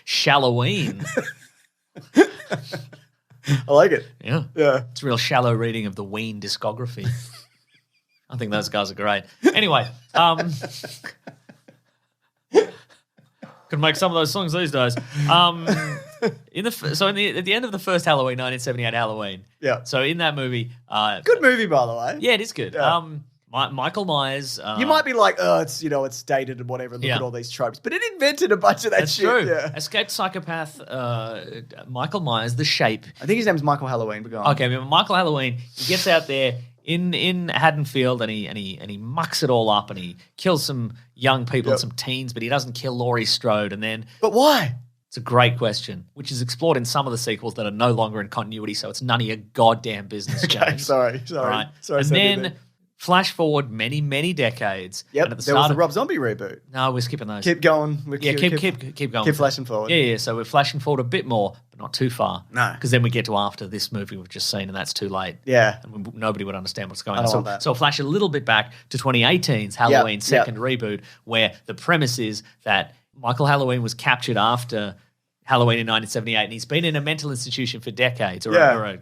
Shalloween. I like it. Yeah. Yeah. It's a real shallow reading of the Ween discography. I think those guys are great. Anyway, could make some of those songs these days. At the end of the first Halloween, 1978 Halloween. Yeah. So in that movie, Good movie, by the way. yeah, it is good. Yeah. Michael Myers. You might be like, oh, it's dated and whatever. Look Yeah. at all these tropes, but it invented a bunch of that That's shit. true. Yeah. Escaped psychopath Michael Myers, the Shape. I think his name's Michael Halloween. But go on. Okay, Michael Halloween. He gets out there in Haddonfield and he mucks it all up and he kills some young people and some teens, but he doesn't kill Laurie Strode. And then But why? it's a great question, which is explored in some of the sequels that are no longer in continuity. So it's none of your goddamn business, Okay, James. sorry. All right. Sorry. And said then anything. flash forward many, many decades. Yep, And at the there was start the of, Rob Zombie reboot. no, we're skipping those. Keep going. keep going. Keep flashing forward. Yeah. So we're flashing forward a bit more, but not too far. No. Because then we get to after this movie we've just seen, and that's too late. Yeah. And nobody would understand what's going I on. don't So, want that. so I'll flash a little bit back to 2018's Halloween Yep, second reboot, where the premise is that Michael Halloween was captured after Halloween in 1978, and he's been in a mental institution for decades, or a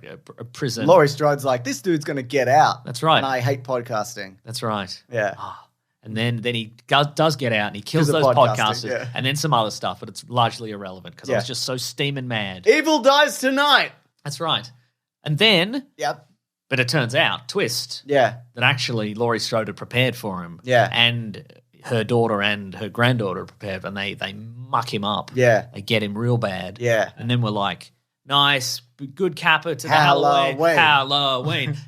prison. Laurie Strode's like, this dude's going to get out. That's right. And I hate podcasting. That's right. Yeah. And then he does get out and he kills 'Cause of those podcasting, podcasters yeah. and then some other stuff, but it's largely irrelevant because I was just so steaming mad. Evil dies tonight. That's right. And then, Yep. but it turns out, twist, Yeah. that actually Laurie Strode had prepared for him. Yeah. And her daughter and her granddaughter are prepared, and they muck him up. Yeah. They get him real bad. Yeah. And then we're like, nice, good capper to the Halloween.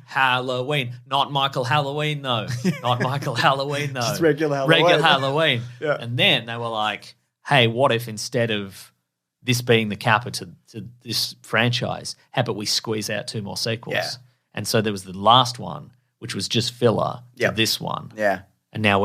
Halloween. Not Michael Halloween, though. Not Michael Halloween, though. Just regular Halloween. Regular Halloween. Yeah. And then they were like, hey, what if instead of this being the capper to this franchise, how about we squeeze out 2 more sequels? Yeah. And so there was the last one, which was just filler to Yep. this one. Yeah. And now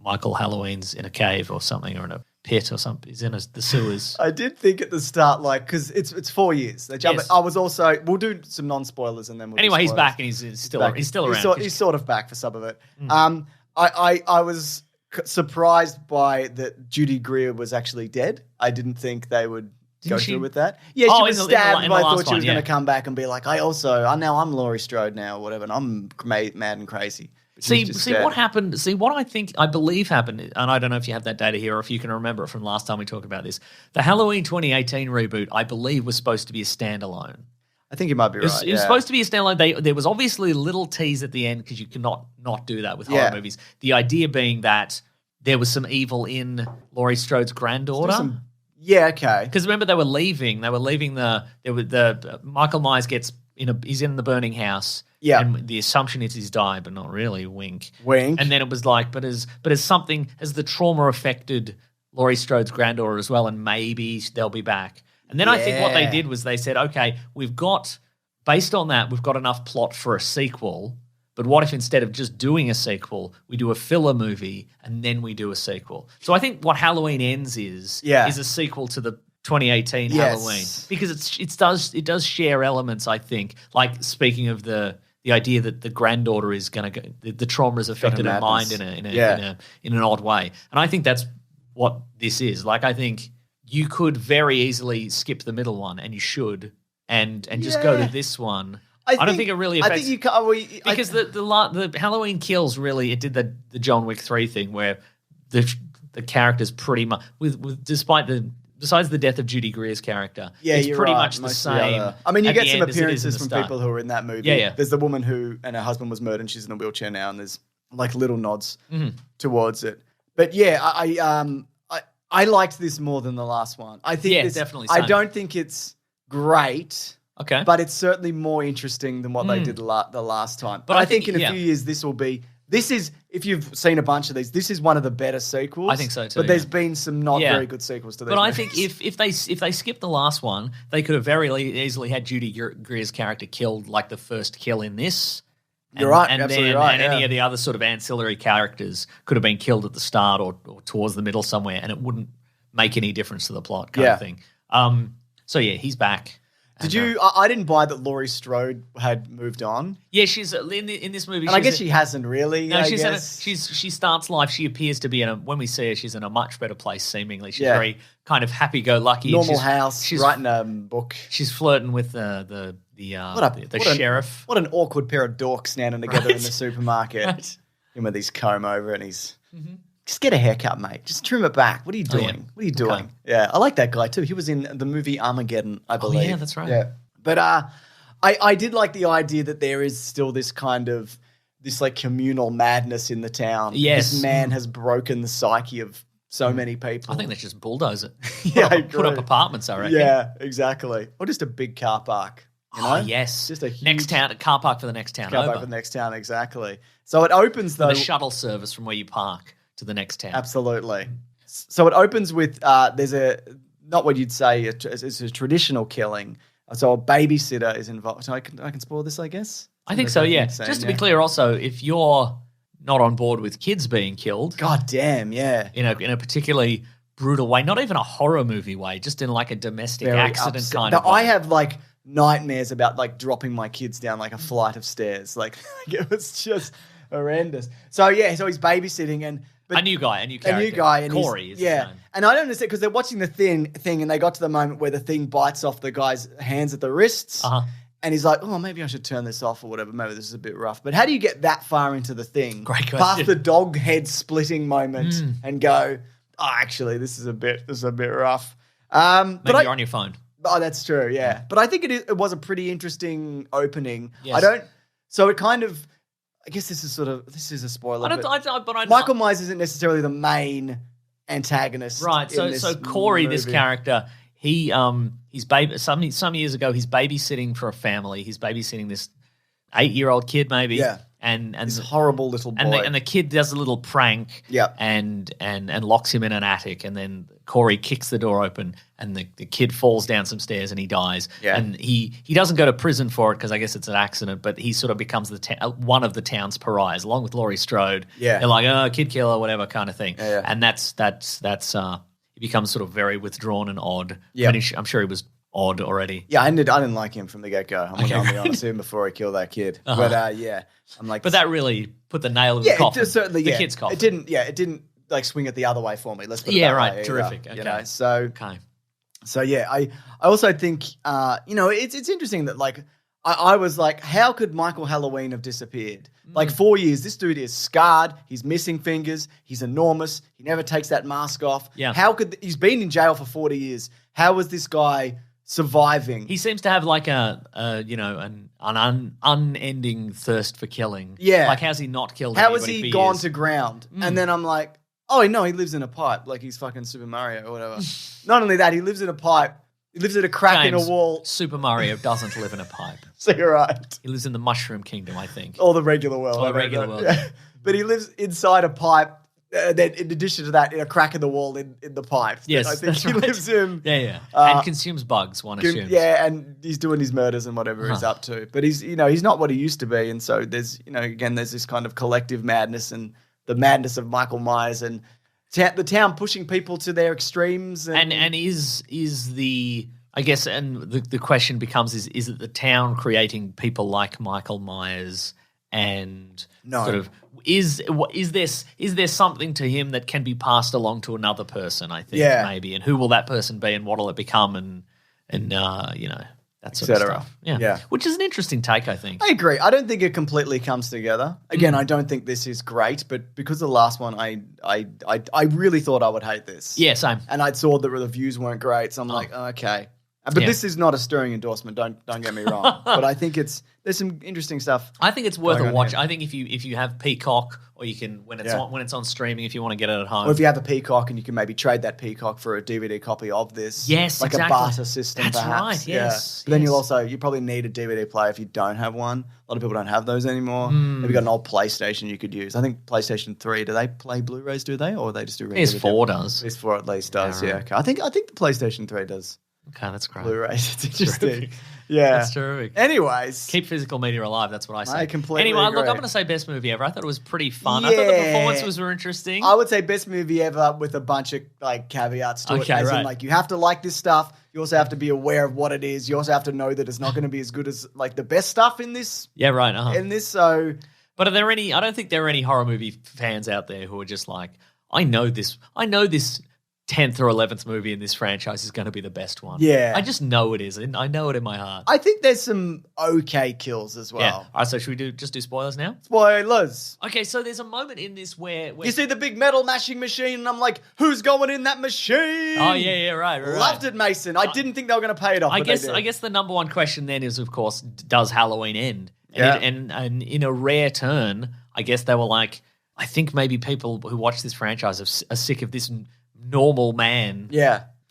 Michael Halloween's in a cave or something, or in a pit or something. He's in the sewers. I did think at the start, like, because it's 4 years. They jump. Yes. I was also. We'll do some non-spoilers and then we'll. Anyway, do he's spoilers. back and he's still around. He's sort of back for some of it. I was surprised by that Judy Greer was actually dead. I didn't think they would go she? through with that. Yeah, Oh, she was in the stabbed, in but the I last thought she was one, going yeah. to come back and be like, I'm Laurie Strode now, or whatever, and I'm mad and crazy. But she was just See dead. what happened. See what I believe happened, and I don't know if you have that data here or if you can remember it from last time we talked about this. The Halloween 2018 reboot, I believe, was supposed to be a standalone. I think you might be right. It was supposed to be a standalone. There was obviously a little tease at the end because you cannot not do that with horror movies. The idea being that there was some evil in Laurie Strode's granddaughter. Yeah, okay. Because remember, they were leaving the Michael Myers he's in the burning house. Yeah. And the assumption is he's died, but not really. Wink. Wink. And then it was like, but has the trauma affected Laurie Strode's granddaughter as well, and maybe they'll be back. And then I think what they did was they said, okay, based on that, we've got enough plot for a sequel. But what if instead of just doing a sequel, we do a filler movie and then we do a sequel? So I think what Halloween Ends is a sequel to the 2018 Halloween, because it does share elements. I think, like speaking of the idea that the granddaughter is going to go, the trauma has affected her mind in an odd way, and I think that's what this is. Like, I think you could very easily skip the middle one, and you should, and just go to this one. I don't think it really affects. I think you can't. Because the Halloween Kills really, it did the John Wick 3 thing where the character's pretty much besides the death of Judy Greer's character, it's you're pretty right. much the same. I mean, you at get the some end as it is in appearances the from start. people who are in that movie. Yeah. There's the woman who and her husband was murdered and she's in a wheelchair now, and there's like little nods towards it. But yeah, I liked this more than the last one. I think definitely. I Same. don't think it's great. Okay. But it's certainly more interesting than what they did the last time. But I think in a few years this will This is, if you've seen a bunch of these, this is one of the better sequels. I think so too. But there's been some not very good sequels to this. But I think if they skip the last one, they could have very easily had Judy Greer's character killed like the first kill in this. You're right, absolutely right. And any of the other sort of ancillary characters could have been killed at the start or towards the middle somewhere, and it wouldn't make any difference to the plot kind of thing. So yeah, he's back. Did you? I didn't buy that Laurie Strode had moved on. Yeah, she's in this movie. And I guess she hasn't really. No, she starts life. She appears to be when we see her, she's in a much better place. Seemingly, she's very kind of happy-go-lucky. Normal house. She's writing a book. She's flirting with the sheriff. What an awkward pair of dorks standing together in the supermarket. Right. Him with his comb over and he's. Just get a haircut, mate. Just trim it back. What are you doing? Yeah. What are you doing? Okay. Yeah, I like that guy too. He was in the movie Armageddon, I believe. Oh, yeah, that's right. Yeah. But I did like the idea that there is still this kind of this like communal madness in the town. Yes. This man has broken the psyche of so many people. I think they just bulldoze it. Put up apartments, I reckon. Yeah, exactly. Or just a big car park. You know? Oh, yes. Just a huge next town, car park for the next town car over. park for the next town, exactly. So it opens though. The shuttle service from where you park to the next town. Absolutely. So it opens with there's not what you'd say it's a traditional killing. So a babysitter is involved. So I can spoil this, I guess. I think so. Yeah. Just to be clear, also, if you're not on board with kids being killed, God damn, yeah, in a particularly brutal way, not even a horror movie way, just in like a domestic accident kind of way. I have like nightmares about like dropping my kids down like a flight of stairs. Like it was just horrendous. So yeah, so he's babysitting and. But a new guy, and Corey is and I don't understand because they're watching the thing, and they got to the moment where the thing bites off the guy's hands at the wrists, and he's like, "Oh, maybe I should turn this off or whatever. Maybe this is a bit rough." But how do you get that far into the thing, Great question. past the dog head splitting moment, and go, "Oh, actually, this is a bit rough." Maybe you're on your phone. Oh, that's true. Yeah, but I think it was a pretty interesting opening. Yes. So it kind of. I guess this is a spoiler. But Michael Myers isn't necessarily the main antagonist, right? So Corey, movie. This character, he's some years ago, he's babysitting for a family. He's babysitting this 8-year-old kid, maybe. Yeah. And this horrible little boy. And the kid does a little prank. Yep. And locks him in an attic, and then Corey kicks the door open, and the kid falls down some stairs and he dies. Yeah. And he doesn't go to prison for it because I guess it's an accident, but he sort of becomes one of the town's pariahs, along with Laurie Strode. Yeah. They're like, oh, kid killer, whatever kind of thing. Yeah. And that's he becomes sort of very withdrawn and odd. Yeah. I'm sure he was odd already. Yeah, I didn't like him from the get-go. I'm going to be honest, even before he killed that kid. But yeah, I'm like... But that really put the nail in the coffin. Yeah, certainly, the kid's coffin. It didn't like swing it the other way for me. Let's put it that way. Terrific. Okay. You know, so... Okay. So yeah, I also think, it's interesting that like, I was like, how could Michael Halloween have disappeared? Like 4 years, this dude is scarred. He's missing fingers. He's enormous. He never takes that mask off. Yeah. He's been in jail for 40 years. How was this guy surviving? He seems to have like an unending thirst for killing. Yeah. Like how's he not killed How anybody has he for gone years? to ground? And then I'm like, oh no, he lives in a pipe. Like he's fucking Super Mario or whatever. Not only that, he lives in a pipe. He lives in a crack in a wall. Super Mario doesn't live in a pipe. So you're right. He lives in the Mushroom Kingdom, I think. Or the regular world. Or the regular world. Yeah. But he lives inside a pipe. Then in addition to that, in a crack in the wall in the pipe. Yes, I think that's right. lives in. Yeah. And consumes bugs, one assumes. Yeah, and he's doing his murders and whatever he's up to. But he's not what he used to be. And so there's, again, there's this kind of collective madness and the madness of Michael Myers and the town pushing people to their extremes. And is the... I guess, and the question becomes: is it the town creating people like Michael Myers, and sort of is there something to him that can be passed along to another person? I think maybe, and who will that person be, and what will it become, and that sort of stuff. Yeah, which is an interesting take, I think. I agree. I don't think it completely comes together. Again, I don't think this is great, but because of the last one, I really thought I would hate this. Yeah, same. And I saw that the reviews weren't great, so I'm like, okay. But this is not a stirring endorsement. Don't get me wrong. But I think there's some interesting stuff. I think it's worth a watch. Here. I think if you have Peacock, or you can when it's on streaming, if you want to get it at home, or if you have a Peacock and you can maybe trade that Peacock for a DVD copy of this. Yes, like exactly. a barter system. That's perhaps. right. Yes. But then you probably need a DVD player if you don't have one. A lot of people don't have those anymore. Hmm. Maybe got an old PlayStation you could use. I think PlayStation 3. Do they play Blu-rays? Do they, or they just do? PS4 does. PS4 at least does. Yeah. Okay. I think the PlayStation 3 does. Okay, that's great. Blu-rays. It's interesting. Yeah. That's terrific. Anyways. Keep physical media alive. That's what I say. I completely Anyway, look, agree. I'm going to say best movie ever. I thought it was pretty fun. I thought the performances were interesting. I would say best movie ever with a bunch of like caveats to it. As in, like, you have to like this stuff. You also have to be aware of what it is. You also have to know that it's not going to be as good as like the best stuff in this. Yeah, right. In this, so. But are there any? I don't think there are any horror movie fans out there who are just like, I know this 10th or 11th movie in this franchise is going to be the best one. Yeah. I just know it is. I know it in my heart. I think there's some okay kills as well. Yeah. All right, so should we just do spoilers now? Spoilers. Okay, so there's a moment in this where you see the big metal mashing machine, and I'm like, who's going in that machine? Oh, yeah, right. Loved it, Mason. I didn't think they were going to pay it off. I guess the number one question then is, of course, does Halloween end? And in a rare turn, I guess they were like, I think maybe people who watch this franchise are sick of this normal man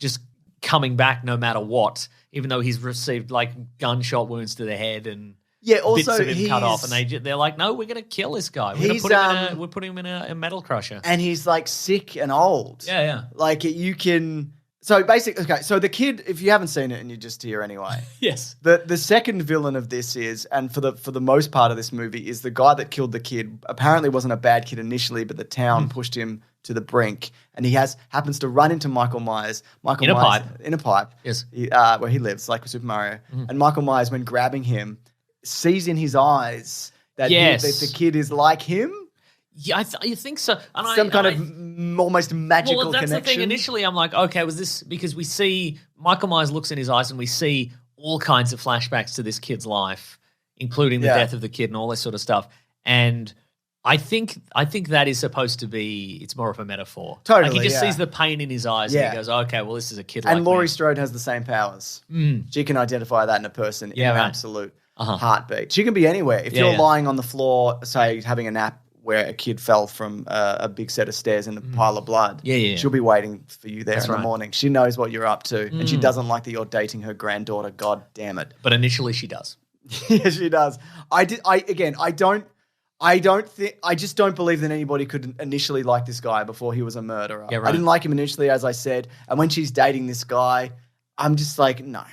just coming back no matter what, even though he's received like gunshot wounds to the head and bits of him cut off, and they're like, no, we're going to kill this guy. We're putting him in a metal crusher. And he's like sick and old. Yeah. Like you can... So basically, okay, so the kid, if you haven't seen it and you're just here anyway. Yes. The second villain of this is, and for the most part of this movie, is the guy that killed the kid. Apparently wasn't a bad kid initially, but the town pushed him to the brink, and he happens to run into Michael Myers. In a pipe. Yes. Where he lives, like with Super Mario. And Michael Myers, when grabbing him, sees in his eyes that that the kid is like him. Yeah, you think so. And Some kind of almost magical that's connection. The thing. Initially, I'm like, okay, was this because we see Michael Myers looks in his eyes and we see all kinds of flashbacks to this kid's life, including the death of the kid and all this sort of stuff. And I think that is supposed to be, it's more of a metaphor. Totally, like he just sees the pain in his eyes and he goes, okay, well, this is a kid like me. And Laurie Strode has the same powers. She can identify that in a person in an absolute heartbeat. She can be anywhere. If you're lying on the floor, say, having a nap, where a kid fell from a big set of stairs in a pile of blood. She'll be waiting for you there in the morning. She knows what you're up to, and she doesn't like that you're dating her granddaughter. God damn it! But initially, she does. Yeah, she does. I just don't believe that anybody could initially like this guy before he was a murderer. Yeah, right. I didn't like him initially, as I said, and when she's dating this guy, I'm just like, no.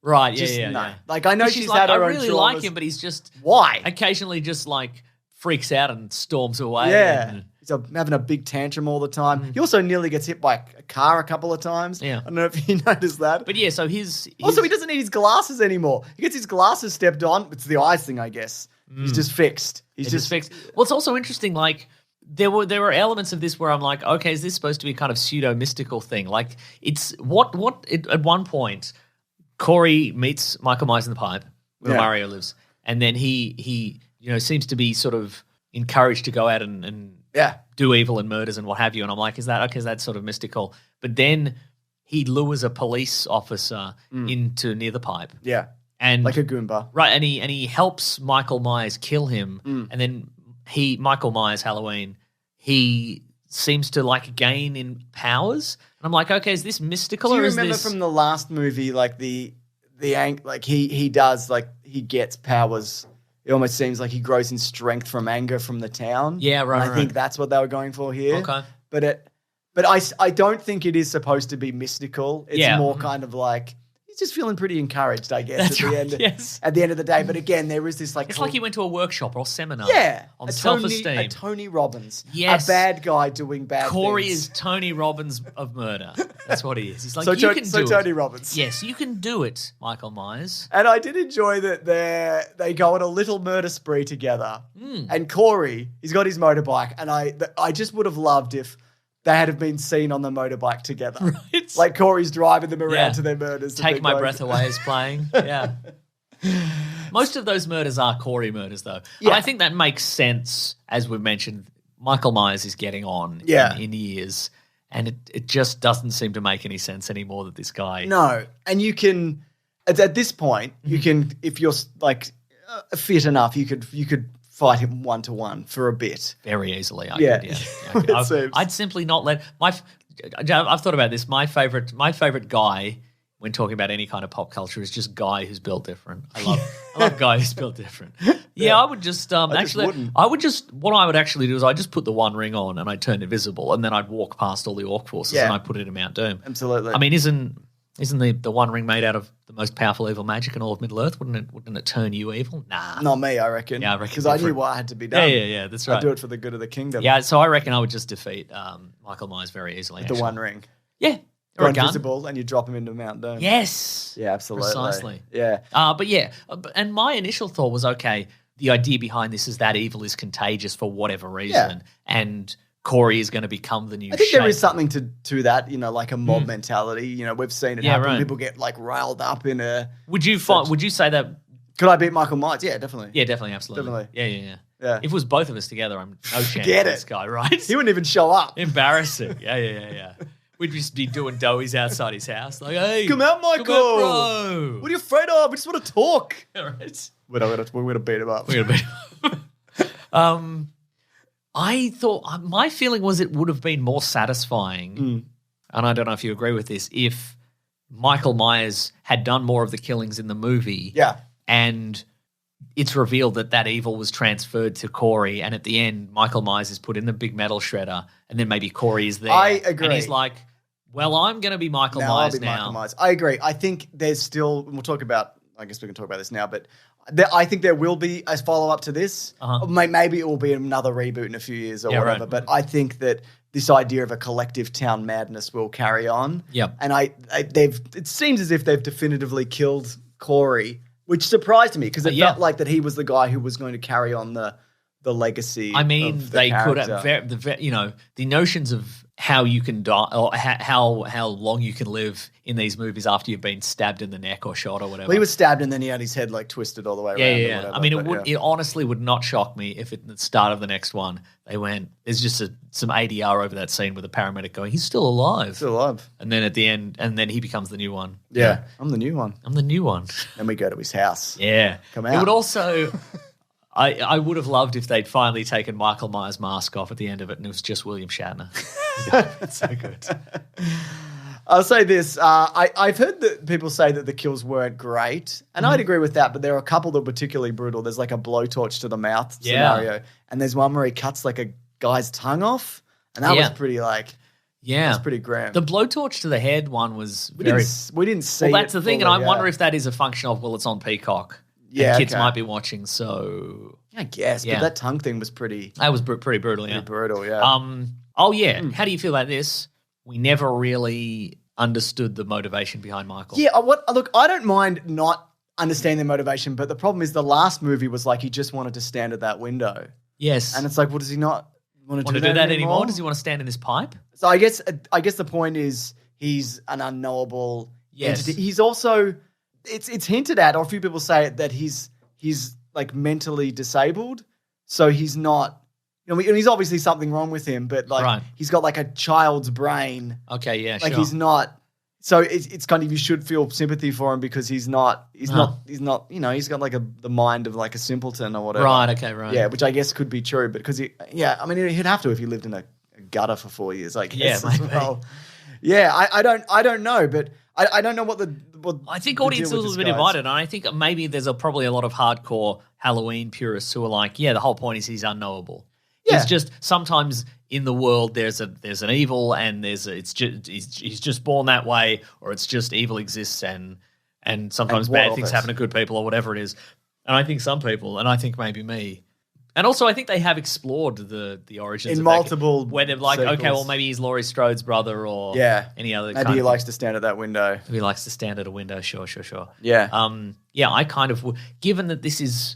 Right? Just Yeah. no. Like I know she's like, had her own I really traumas. like him, but he's just occasionally just like freaks out and storms away. Yeah. He's having a big tantrum all the time. He also nearly gets hit by a car a couple of times. Yeah. I don't know if you noticed that. But yeah, so his Also, he doesn't need his glasses anymore. He gets his glasses stepped on. It's the eyes thing, I guess. He's just fixed. He's just fixed. Well, it's also interesting, like, there were elements of this where I'm like, okay, is this supposed to be a kind of pseudo-mystical thing? Like, it's at one point, Corey meets Michael Myers in the pipe where Mario lives, and then he seems to be sort of encouraged to go out and do evil and murders and what have you. And I'm like, is that sort of mystical? But then he lures a police officer into near the pipe. Yeah. And like a Goomba. Right, and he helps Michael Myers kill him. And then Michael Myers, Halloween, he seems to like gain in powers. And I'm like, okay, is this mystical? Do you or remember is this... from the last movie, like he does, like he gets powers. It almost seems like he grows in strength from anger from the town. Yeah, right. And I think that's what they were going for here. Okay. But I don't think it is supposed to be mystical. It's more kind of like he's just feeling pretty encouraged, I guess, at the end of the day. But again, there is this like it's like he went to a workshop or a seminar. Yeah, on self-esteem. A Tony Robbins. Yes, a bad guy doing bad Corey things. is Tony Robbins of murder. That's what he is. He's like, so you can do it. Tony Robbins. Yes, you can do it, Michael Myers. And I did enjoy that they go on a little murder spree together. And Corey, he's got his motorbike, and I just would have loved if they had been seen on the motorbike together. Right. Like Corey's driving them around to their murders. Take My Breath Away is playing. Yeah. Most of those murders are Corey murders, though. Yeah. And I think that makes sense, as we've mentioned. Michael Myers is getting on in years. and it just doesn't seem to make any sense anymore that this guy. No, and you can at this point you can, if you're like fit enough, you could fight him 1-to-1 for a bit Very easily. I Yeah. could, yeah. It seems. I'd simply not let I've thought about this. My favorite guy when talking about any kind of pop culture is just guy who's built different. I love guy who's built different. Yeah, I would just what I would actually do is I'd just put the One Ring on and I'd turn invisible, and then I'd walk past all the orc forces and I'd put it in Mount Doom. Absolutely. I mean, isn't the One Ring made out of the most powerful evil magic in all of Middle Earth? Wouldn't it turn you evil? Nah. Not me, I reckon. Yeah, I reckon because I knew what had to be done. Yeah, that's right. I'd do it for the good of the kingdom. Yeah, so I reckon I would just defeat Michael Myers very easily. The One Ring. Yeah. Go Or a gun. invisible and you drop him into Mount Doom. Yes. Yeah, absolutely. Precisely. Yeah. And my initial thought was, okay, the idea behind this is that evil is contagious for whatever reason, and Corey is going to become the new I think shape. there is something to that, like a mob mentality. We've seen it happen. right. People get like riled up in a. Would you say that? Could I beat Michael Myers? Yeah, definitely. Yeah, definitely, absolutely. Definitely. Yeah. If it was both of us together, I'm no chance Forget of this it. guy, right? He wouldn't even show up. Embarrassing. Yeah. We'd just be doing doughies outside his house. Like, hey, Come out, Michael. bro. What are you afraid of? We just want to talk. All right. We're going to beat him up. We're gonna be. I thought my feeling was it would have been more satisfying, and I don't know if you agree with this, if Michael Myers had done more of the killings in the movie. Yeah. And it's revealed that evil was transferred to Corey, and at the end, Michael Myers is put in the big metal shredder, and then maybe Corey is there. I agree. And he's like, well, I'm going to be Michael Myers now. Michael Myers. I agree. I think there's still, we'll talk about, I guess we can talk about this now, but I think there will be a follow-up to this. Maybe it will be another reboot in a few years or whatever, right. but I think that this idea of a collective town madness will carry on. Yep. And it seems as if they've definitively killed Corey, which surprised me because it felt like that he was the guy who was going to carry on the legacy. I mean, of the they could character. have, the notions of how you can die or how long you can live in these movies after you've been stabbed in the neck or shot or whatever. Well, he was stabbed and then he had his head like twisted all the way around. Yeah. Or whatever, I mean, it honestly would not shock me if at the start of the next one they went, there's just some ADR over that scene with a paramedic going, he's still alive. Still alive. And then at the end, and then he becomes the new one. Yeah. I'm the new one. I'm the new one. Then we go to his house. Yeah. Come It out. would also... I would have loved if they'd finally taken Michael Myers' mask off at the end of it and it was just William Shatner. It's so good. I'll say this. I've heard that people say that the kills weren't great, and I'd agree with that, but there are a couple that are particularly brutal. There's like a blowtorch to the mouth scenario, and there's one where he cuts like a guy's tongue off, and that was pretty that's pretty grim. The blowtorch to the head one was we didn't see Well, that's it the thing, fully, and I wonder if that is a function of, it's on Peacock. Yeah, and kids okay. might be watching, so... I guess, Yeah. but that tongue thing was pretty That was pretty brutal, yeah. brutal, yeah. How do you feel about this? We never really understood the motivation behind Michael. Yeah, look, I don't mind not understanding the motivation, but the problem is the last movie was like he just wanted to stand at that window. Yes. And it's like, well, does he not want to do that anymore? Does he want to stand in this pipe? So I guess the point is he's an unknowable entity. He's also it's hinted at, or a few people say it, that he's like mentally disabled. So he's not, and he's obviously something wrong with him, but like he's got like a child's brain. Okay, yeah, like sure. he's not. So it's kind of, you should feel sympathy for him because he's not, he's got like the mind of like a simpleton or whatever. Right. Okay. Right. Yeah, which I guess could be true, but because he'd have to if he lived in a gutter for 4 years, I guess. Yeah, as maybe. well. Yeah, I don't know, but I don't know what I think the audiences deal will with be this, guys. divided, and I think maybe there's probably a lot of hardcore Halloween purists who are like, yeah, the whole point is he's unknowable. Yeah. It's just sometimes in the world there's an evil, and he's just born that way, or it's just evil exists, and sometimes And what bad of things it? happen to good people or whatever it is. And I think some people, and I think maybe me. And also, I think they have explored the origins In of multiple where they're like, sequels. okay, well, maybe he's Laurie Strode's brother, or any other. Maybe kind he of likes to stand at that window. He likes to stand at a window. Sure. Yeah. I kind of, given that this is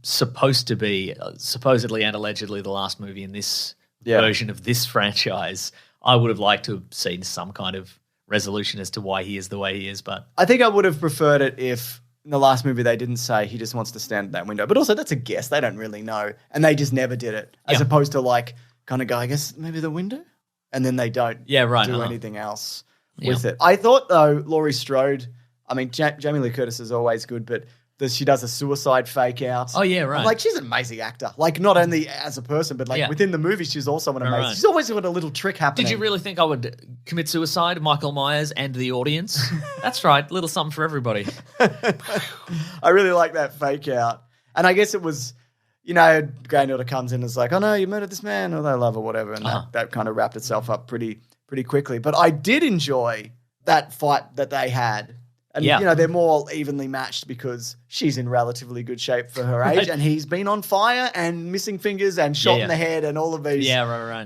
supposed to be supposedly and allegedly the last movie in this version of this franchise, I would have liked to have seen some kind of resolution as to why he is the way he is. But I think I would have preferred it if in the last movie they didn't say he just wants to stand at that window. But also that's a guess. They don't really know. And they just never did it. As opposed to like kind of go, I guess maybe the window? and then they don't do anything else with it. I thought, though, Laurie Strode, I mean, Jamie Lee Curtis is always good, but she does a suicide fake out. Oh, yeah, right. I'm like, she's an amazing actor. Like, not only as a person, but like within the movie, she's also an amazing. Right. She's always got a little trick happening. Did you really think I would commit suicide, Michael Myers and the audience? That's right. Little something for everybody. I really like that fake out. And I guess it was, you know, granddaughter comes in and is like, oh, no, you murdered this man, or they love or whatever. And that kind of wrapped itself up pretty quickly. But I did enjoy that fight that they had. And, you know, they're more evenly matched because she's in relatively good shape for her age and he's been on fire and missing fingers and shot in the head and all of these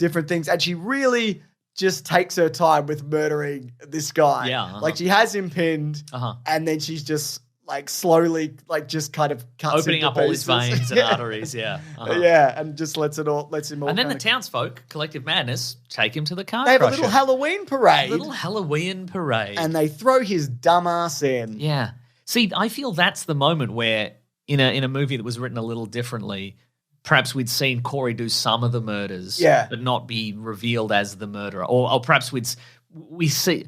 different things. And she really just takes her time with murdering this guy. Yeah, Like, she has him pinned and then she's just, like, slowly, like, just kind of cuts opening up all his veins and arteries, Yeah, and just lets him all. And then the townsfolk, collective madness, take him to the car They have crusher. a little Halloween parade. And they throw his dumb ass in. Yeah. See, I feel that's the moment where, in a movie that was written a little differently, perhaps we'd seen Corey do some of the murders, but not be revealed as the murderer. Or perhaps we see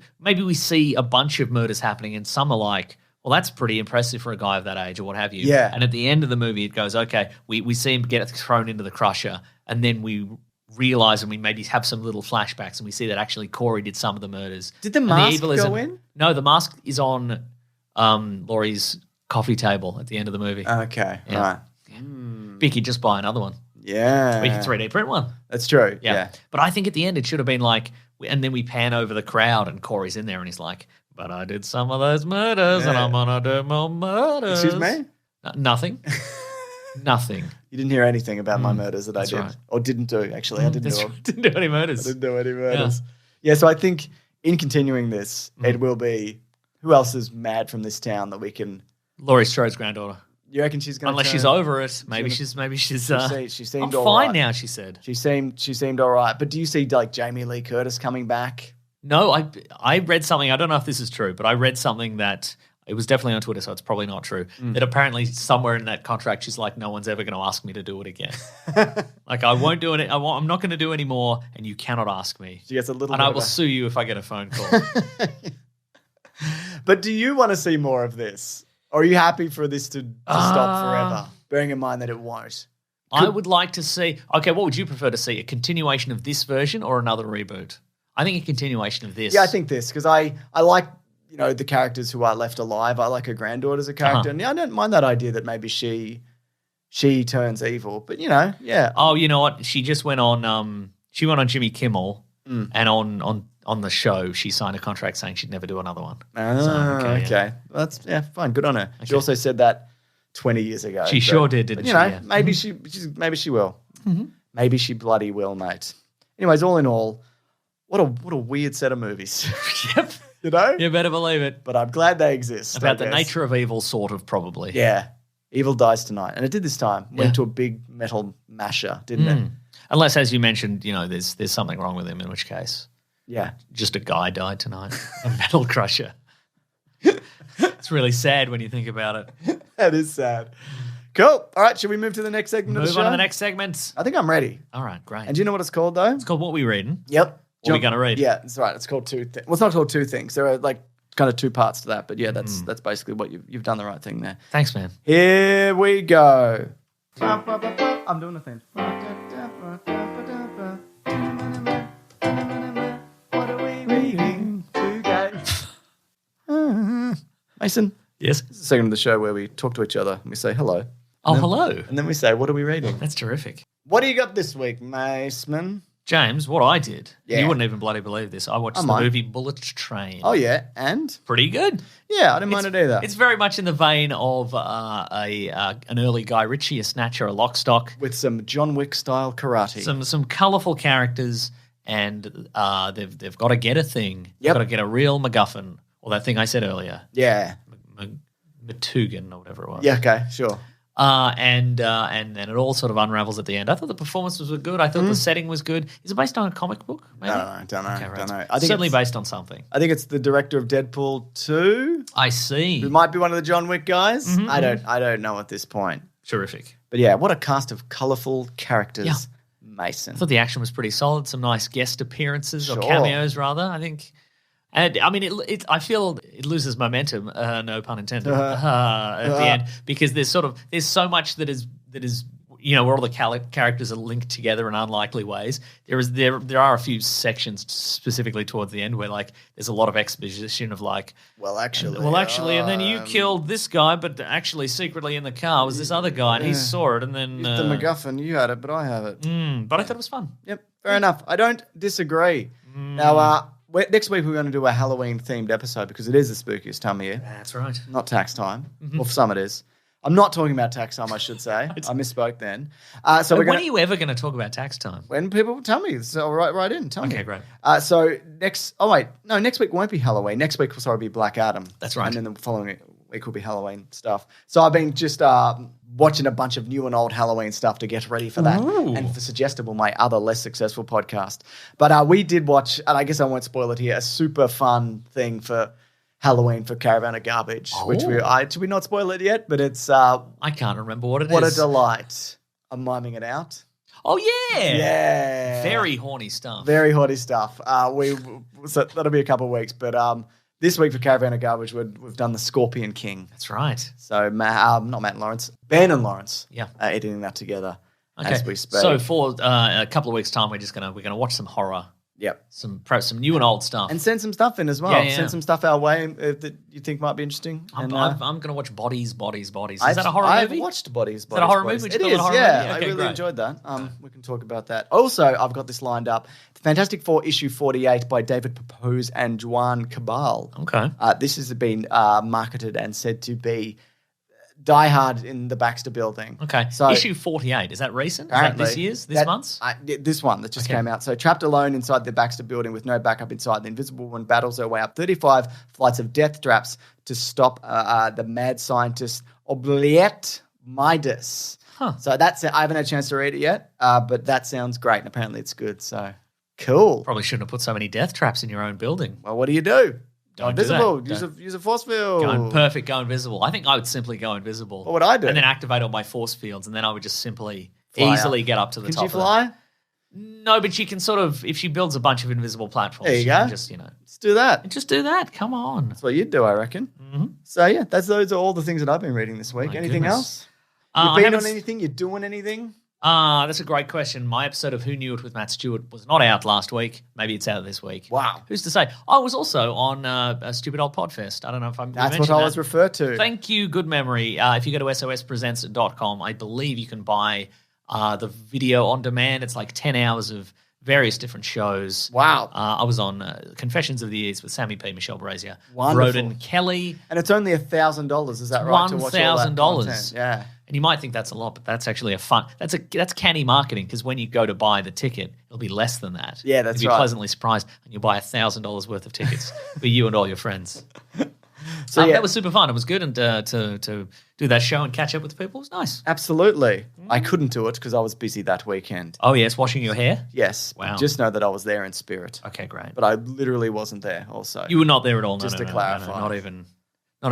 a bunch of murders happening and some are like, well, that's pretty impressive for a guy of that age or what have you. Yeah. And at the end of the movie, it goes, okay, we see him get thrown into the crusher, and then we realize and we maybe have some little flashbacks and we see that actually Corey did some of the murders. Did the mask go in? No, the mask is on Laurie's coffee table at the end of the movie. Okay, right. Yeah. Vicky, just buy another one. Yeah. We can 3D print one. That's true, yeah. But I think at the end it should have been like, and then we pan over the crowd and Corey's in there and he's like, but I did some of those murders and I'm going to do more murders. Excuse me? Nothing. Nothing. You didn't hear anything about my murders that I did. Right. Or didn't do, actually. I didn't do them. Didn't do any murders. I didn't do any murders. Yeah, so I think in continuing this, it will be, who else is mad from this town that we can... Laurie Strode's granddaughter. You reckon she's going to Unless she's over it. Maybe she's she seemed I'm all fine right. now, she said. She seemed all right. But do you see like Jamie Lee Curtis coming back? No, I read something, I don't know if this is true, but I read something that, it was definitely on Twitter, so it's probably not true, that apparently somewhere in that contract she's like, no one's ever going to ask me to do it again. Like, I won't do it, I'm not going to do any more, and you cannot ask me. She gets a little and I will sue you if I get a phone call. But do you want to see more of this? Or are you happy for this to stop forever, bearing in mind that it won't? I would like to see, okay, what would you prefer to see, a continuation of this version or another reboot? I think a continuation of this. Yeah, I think this, because I like, you know, the characters who are left alive. I like her granddaughter as a character. And I don't mind that idea that maybe she turns evil. But, you know, yeah. Oh, you know what? She just went on Jimmy Kimmel and on the show she signed a contract saying she'd never do another one. Okay. Yeah. Well, that's, fine. Good on her. Okay. She also said that 20 years ago. She sure did, didn't she? You know, maybe she will. Mm-hmm. Maybe she bloody will, mate. Anyways, all in all, what a weird set of movies. Yep. You know? You better believe it. But I'm glad they exist. About the nature of evil, sort of, probably. Yeah. Evil dies tonight. And it did this time. Went to a big metal masher, didn't it? Unless, as you mentioned, you know, there's something wrong with him, in which case. Yeah. Just a guy died tonight. A metal crusher. It's really sad when you think about it. That is sad. Cool. All right, should we move to the next segment of the show? Move on to the next segment. I think I'm ready. All right, great. And do you know what it's called, though? It's called What We Reading. Yep. What are we going to read? Yeah, that's right. It's called two things. Well, it's not called two things. There are like kind of two parts to that. But yeah, that's basically what you've done the right thing there. Thanks, man. Here we go. I'm doing the thing. What are we reading today? Mason? Yes? This is a segment of the show where we talk to each other and we say hello. Oh, hello. And then we say, what are we reading? That's terrific. What do you got this week, Mason? James, what I did, you wouldn't even bloody believe this. I watched the movie Bullet Train. Oh, yeah. And? Pretty good. Yeah, I didn't mind it either. It's very much in the vein of an early Guy Ritchie, a Snatcher, a Lock Stock. With some John Wick-style karate. Some colourful characters, and they've got to get a thing. Yep. They've got to get a real MacGuffin, or that thing I said earlier. Yeah. Matugan or whatever it was. Yeah, okay, sure. And then it all sort of unravels at the end. I thought the performances were good. I thought the setting was good. Is it based on a comic book? Maybe? Don't know. Okay, right. Don't know. I think certainly based on something. I think it's the director of Deadpool 2. I see. Who might be one of the John Wick guys. I don't know at this point. Terrific. But yeah, what a cast of colourful characters. Yeah. Mason. I thought the action was pretty solid. Some nice guest appearances or Sure. cameos, rather. I think, and I mean, I feel it loses momentum. No pun intended. At the end, because there's so much that is where all the characters are linked together in unlikely ways. There are a few sections specifically towards the end where like there's a lot of exposition of like, Well, actually, and then you killed this guy, but actually secretly in the car was this other guy, and he saw it, and then the MacGuffin, you had it, but I have it. but I thought it was fun. Yep, fair enough. I don't disagree. Now, next week we're going to do a Halloween-themed episode because it is the spookiest time of year. That's right. Not tax time. Well, for some it is. I'm not talking about tax time, I should say. I misspoke then. So When are you ever going to talk about tax time? When people tell me, so right in, tell me. Okay, great. So next week won't be Halloween. Next week will be Black Adam. That's right. And then the following week will be Halloween stuff. So I've been just watching a bunch of new and old Halloween stuff to get ready for that. Ooh. And for Suggestible, my other less successful podcast. But we did watch, and I guess I won't spoil it here, a super fun thing for Halloween for Caravan of Garbage, which did we not spoil it yet? But it's I can't remember what it is. What a delight! I'm miming it out. Oh yeah, Yeah, very horny stuff. very horny stuff. So that'll be a couple of weeks, but this week for Caravan of Garbage, we've done the Scorpion King. That's right. So not Matt and Lawrence, Ben and Lawrence, Yeah. editing that together Okay. as we speak. So for a couple of weeks' time, we're gonna watch some horror, yep. some new and old stuff. And send some stuff in as well. Yeah. Send some stuff our way that you think might be interesting. I'm going to watch Bodies. Is I've, that a horror I've movie? watched Bodies. that a horror Bodies. movie? Would It you is, call it a horror yeah. movie? Okay, I really great. enjoyed that. We can talk about that. Also, I've got this lined up. The Fantastic Four issue 48 by David Pepose and Juan Cabal. Okay. This has been marketed and said to be Die Hard in the Baxter Building. Okay. So Issue 48. Is that recent? Is that apparently, this year's? This month's? This one that just Okay. came out. So trapped alone inside the Baxter Building with no backup inside, the Invisible Woman battles her way up 35 flights of death traps to stop the mad scientist Obliette Midas. Huh. So that's it. I haven't had a chance to read it yet, but that sounds great, and apparently it's good. So cool. Probably shouldn't have put so many death traps in your own building. Well, what do you do? Go Don't do invisible. that. Use a force field. Go invisible. I think I would simply go invisible. What would I do? And then activate all my force fields, and then I would just simply Fly easily up. get up to the Can top you fly? of it. No, but you can sort of, if she builds a bunch of invisible platforms, There you can go. just, Let's do that. just do that. Come on. That's what you'd do, I reckon. Mm-hmm. So yeah, those are all the things that I've been reading this week. My Anything goodness. else? I You been haven't on anything? You doing anything? That's a great question. My episode of Who Knew It with Matt Stewart was not out last week. Maybe it's out this week. Wow. Who's to say? I was also on a Stupid Old Podfest. I don't know if I'm That's what I was referred to. Thank you. Good memory. If you go to sospresents.com, I believe you can buy the video on demand. It's like 10 hours of various different shows. Wow. I was on Confessions of the Years with Sammy P, Michelle Brazier, Wonderful. Roden Kelly. And it's only $1,000, is that right? To watch all that $1,000. content? Yeah. And you might think that's a lot, but that's actually that's canny marketing, because when you go to buy the ticket, it'll be less than that. Yeah, that's You'll be right. pleasantly surprised, and you'll buy $1,000 worth of tickets for you and all your friends. So That was super fun. It was good, and to do that show and catch up with people was nice. Absolutely. I couldn't do it because I was busy that weekend. Oh yes, washing your hair. Yes. Wow. Just know that I was there in spirit. Okay, great. But I literally wasn't there also. You were not there at all. No, Just no, to no, clarify. no, not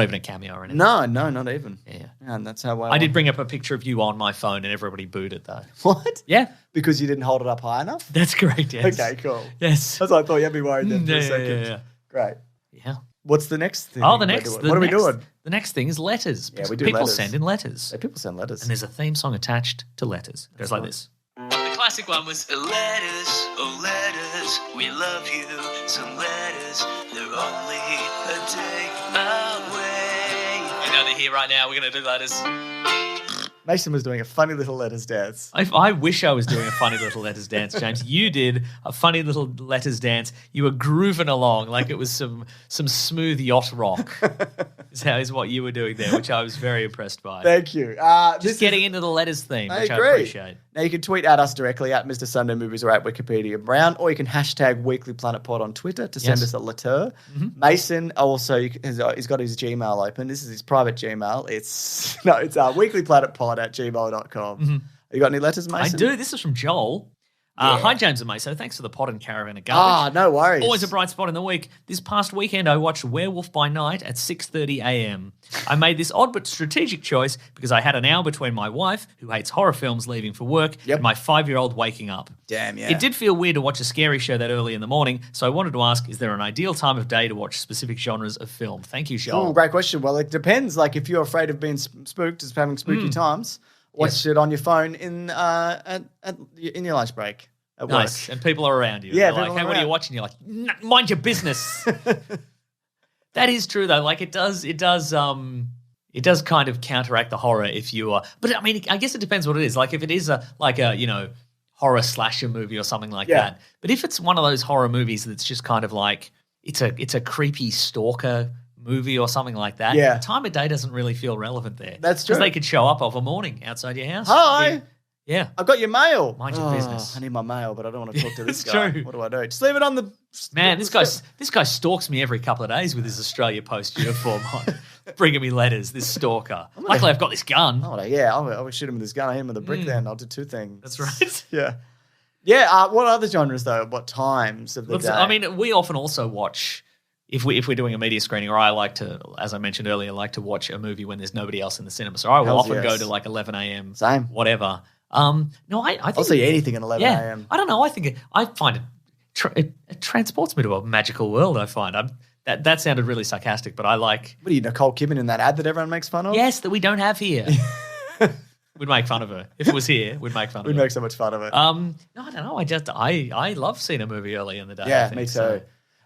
even a cameo or anything. No, not even. Yeah. And that's how I did bring up a picture of you on my phone, and everybody booed it though. What? Yeah, Because you didn't hold it up high enough? that's correct. Yes. Okay, cool. Yes. That's what I thought. You'd be worried then for a second. Yeah. Great. Yeah. What's the next thing? Oh, we're doing? what are we doing? The next thing is letters. Yeah, we do People letters. send in letters. So people send letters. And there's a theme song attached to letters. It goes like this. The classic one was Letters, oh letters, we love you. Some letters, they're only a day away. You know they're here right now. We're going to do letters. Mason was doing a funny little letters dance. I wish I was doing a funny little letters dance, James. You did a funny little letters dance. You were grooving along like it was some smooth yacht rock. is what you were doing there, which I was very impressed by. Thank you. Just getting into the letters theme, I which agree. I appreciate. Now you can tweet at us directly at Mr. Sunday Movies or at Wikipedia Brown, or you can hashtag Weekly Planet Pod on Twitter to send us a letter. Mason also he's got his Gmail open. This is his private Gmail. It's weeklyplanetpod@gmail.com. You got any letters, I Mason? do. This is from Joel. Hi, James and May. So thanks for the pod and caravan of garbage. No worries. Always a bright spot in the week. This past weekend, I watched Werewolf by Night at 6:30 a.m. I made this odd but strategic choice because I had an hour between my wife, who hates horror films, leaving for work, and my 5-year-old waking up. Damn, yeah. It did feel weird to watch a scary show that early in the morning, so I wanted to ask, is there an ideal time of day to watch specific genres of film? Thank you, Joel. Oh, great question. Well, it depends. Like, if you're afraid of being spooked, just having spooky times, watch it on your phone in your lunch break. Nice. And people are around you. Yeah, they're like, hey, what are you watching? You're like, mind your business. That is true though. Like it does kind of counteract the horror if you are. But I mean, I guess it depends what it is. Like if it is a horror slasher movie or something like that. But if it's one of those horror movies that's just kind of like it's a creepy stalker movie or something like that. Yeah. The time of day doesn't really feel relevant there. That's true. Because they could show up of a morning outside your house. Hi. Yeah. I've got your mail. Mind your business. I need my mail, but I don't want to talk to this It's guy. true. What do I do? Just leave it on the... Man, this guy stalks me every couple of days with his Australia Post uniform on, bringing me letters, this stalker. Luckily, I've got this gun. I'll shoot him with this gun. I hit him with a brick then. I'll do two things. That's right. Yeah. Yeah, what other genres, though? What times of the day? I mean, we often also watch... If we're doing a media screening, or I like to, as I mentioned earlier, like to watch a movie when there's nobody else in the cinema. So I will often go to like 11 a.m. Same. Whatever. I think I'll see anything at 11 a.m. I don't know. I find it transports me to a magical world. I find that sounded really sarcastic, but I like. What are you, Nicole Kidman in that ad that everyone makes fun of? Yes, that we don't have here. We'd make fun of her if it was here. We'd make fun of her. We'd make so much fun of it. No, I don't know. I love seeing a movie early in the day. Yeah, me too. So.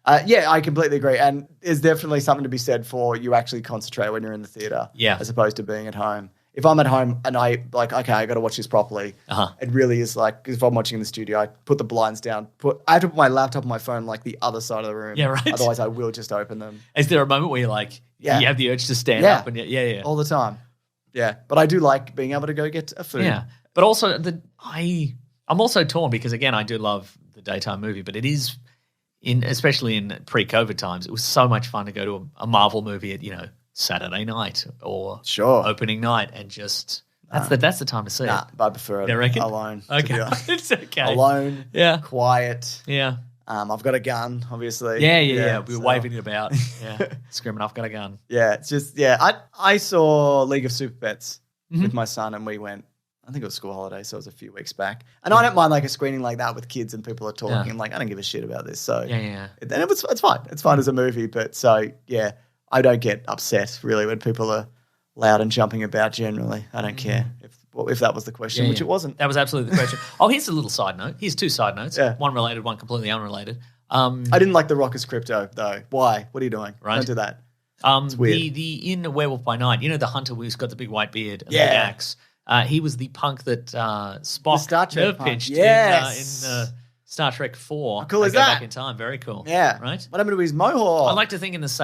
I completely agree. And there's definitely something to be said for you actually concentrate when you're in the theater as opposed to being at home. If I'm at home and I got to watch this properly, it really is like, if I'm watching in the studio, I put the blinds down. I have to put my laptop and my phone like the other side of the room. Yeah, right. Otherwise, I will just open them. Is there a moment where you're like, you have the urge to stand up? And all the time. Yeah, but I do like being able to go get a food. Yeah, but also I'm also torn because, again, I do love the daytime movie, but it is... especially in pre-COVID times, it was so much fun to go to a Marvel movie at Saturday night or opening night, and just that's the time to see it. I prefer it alone. Okay, it's okay. Alone, quiet. Yeah, I've got a gun, obviously. Yeah. We were waving it about, screaming, "I've got a gun." Yeah, it's just I saw League of Super Pets with my son, and we went. I think it was school holiday, so it was a few weeks back. And I don't mind like a screening like that with kids and people are talking. I'm like, I don't give a shit about this. So yeah. Then it's fine. It's fine as a movie, but I don't get upset really when people are loud and jumping about. Generally, I don't care if that was the question, which it wasn't. That was absolutely the question. Here's a little side note. Here's two side notes. Yeah. One related, one completely unrelated. I didn't like The Rock as Crypto though. Why? What are you doing? Right. Don't do that. It's weird. In Werewolf by Night, the hunter who's got the big white beard and the big axe. He was the punk that Spock nerve pinched in Star Trek 4. How cool is that? Back in time. Very cool. Yeah. Right? What happened to his mohawk? I like to think it's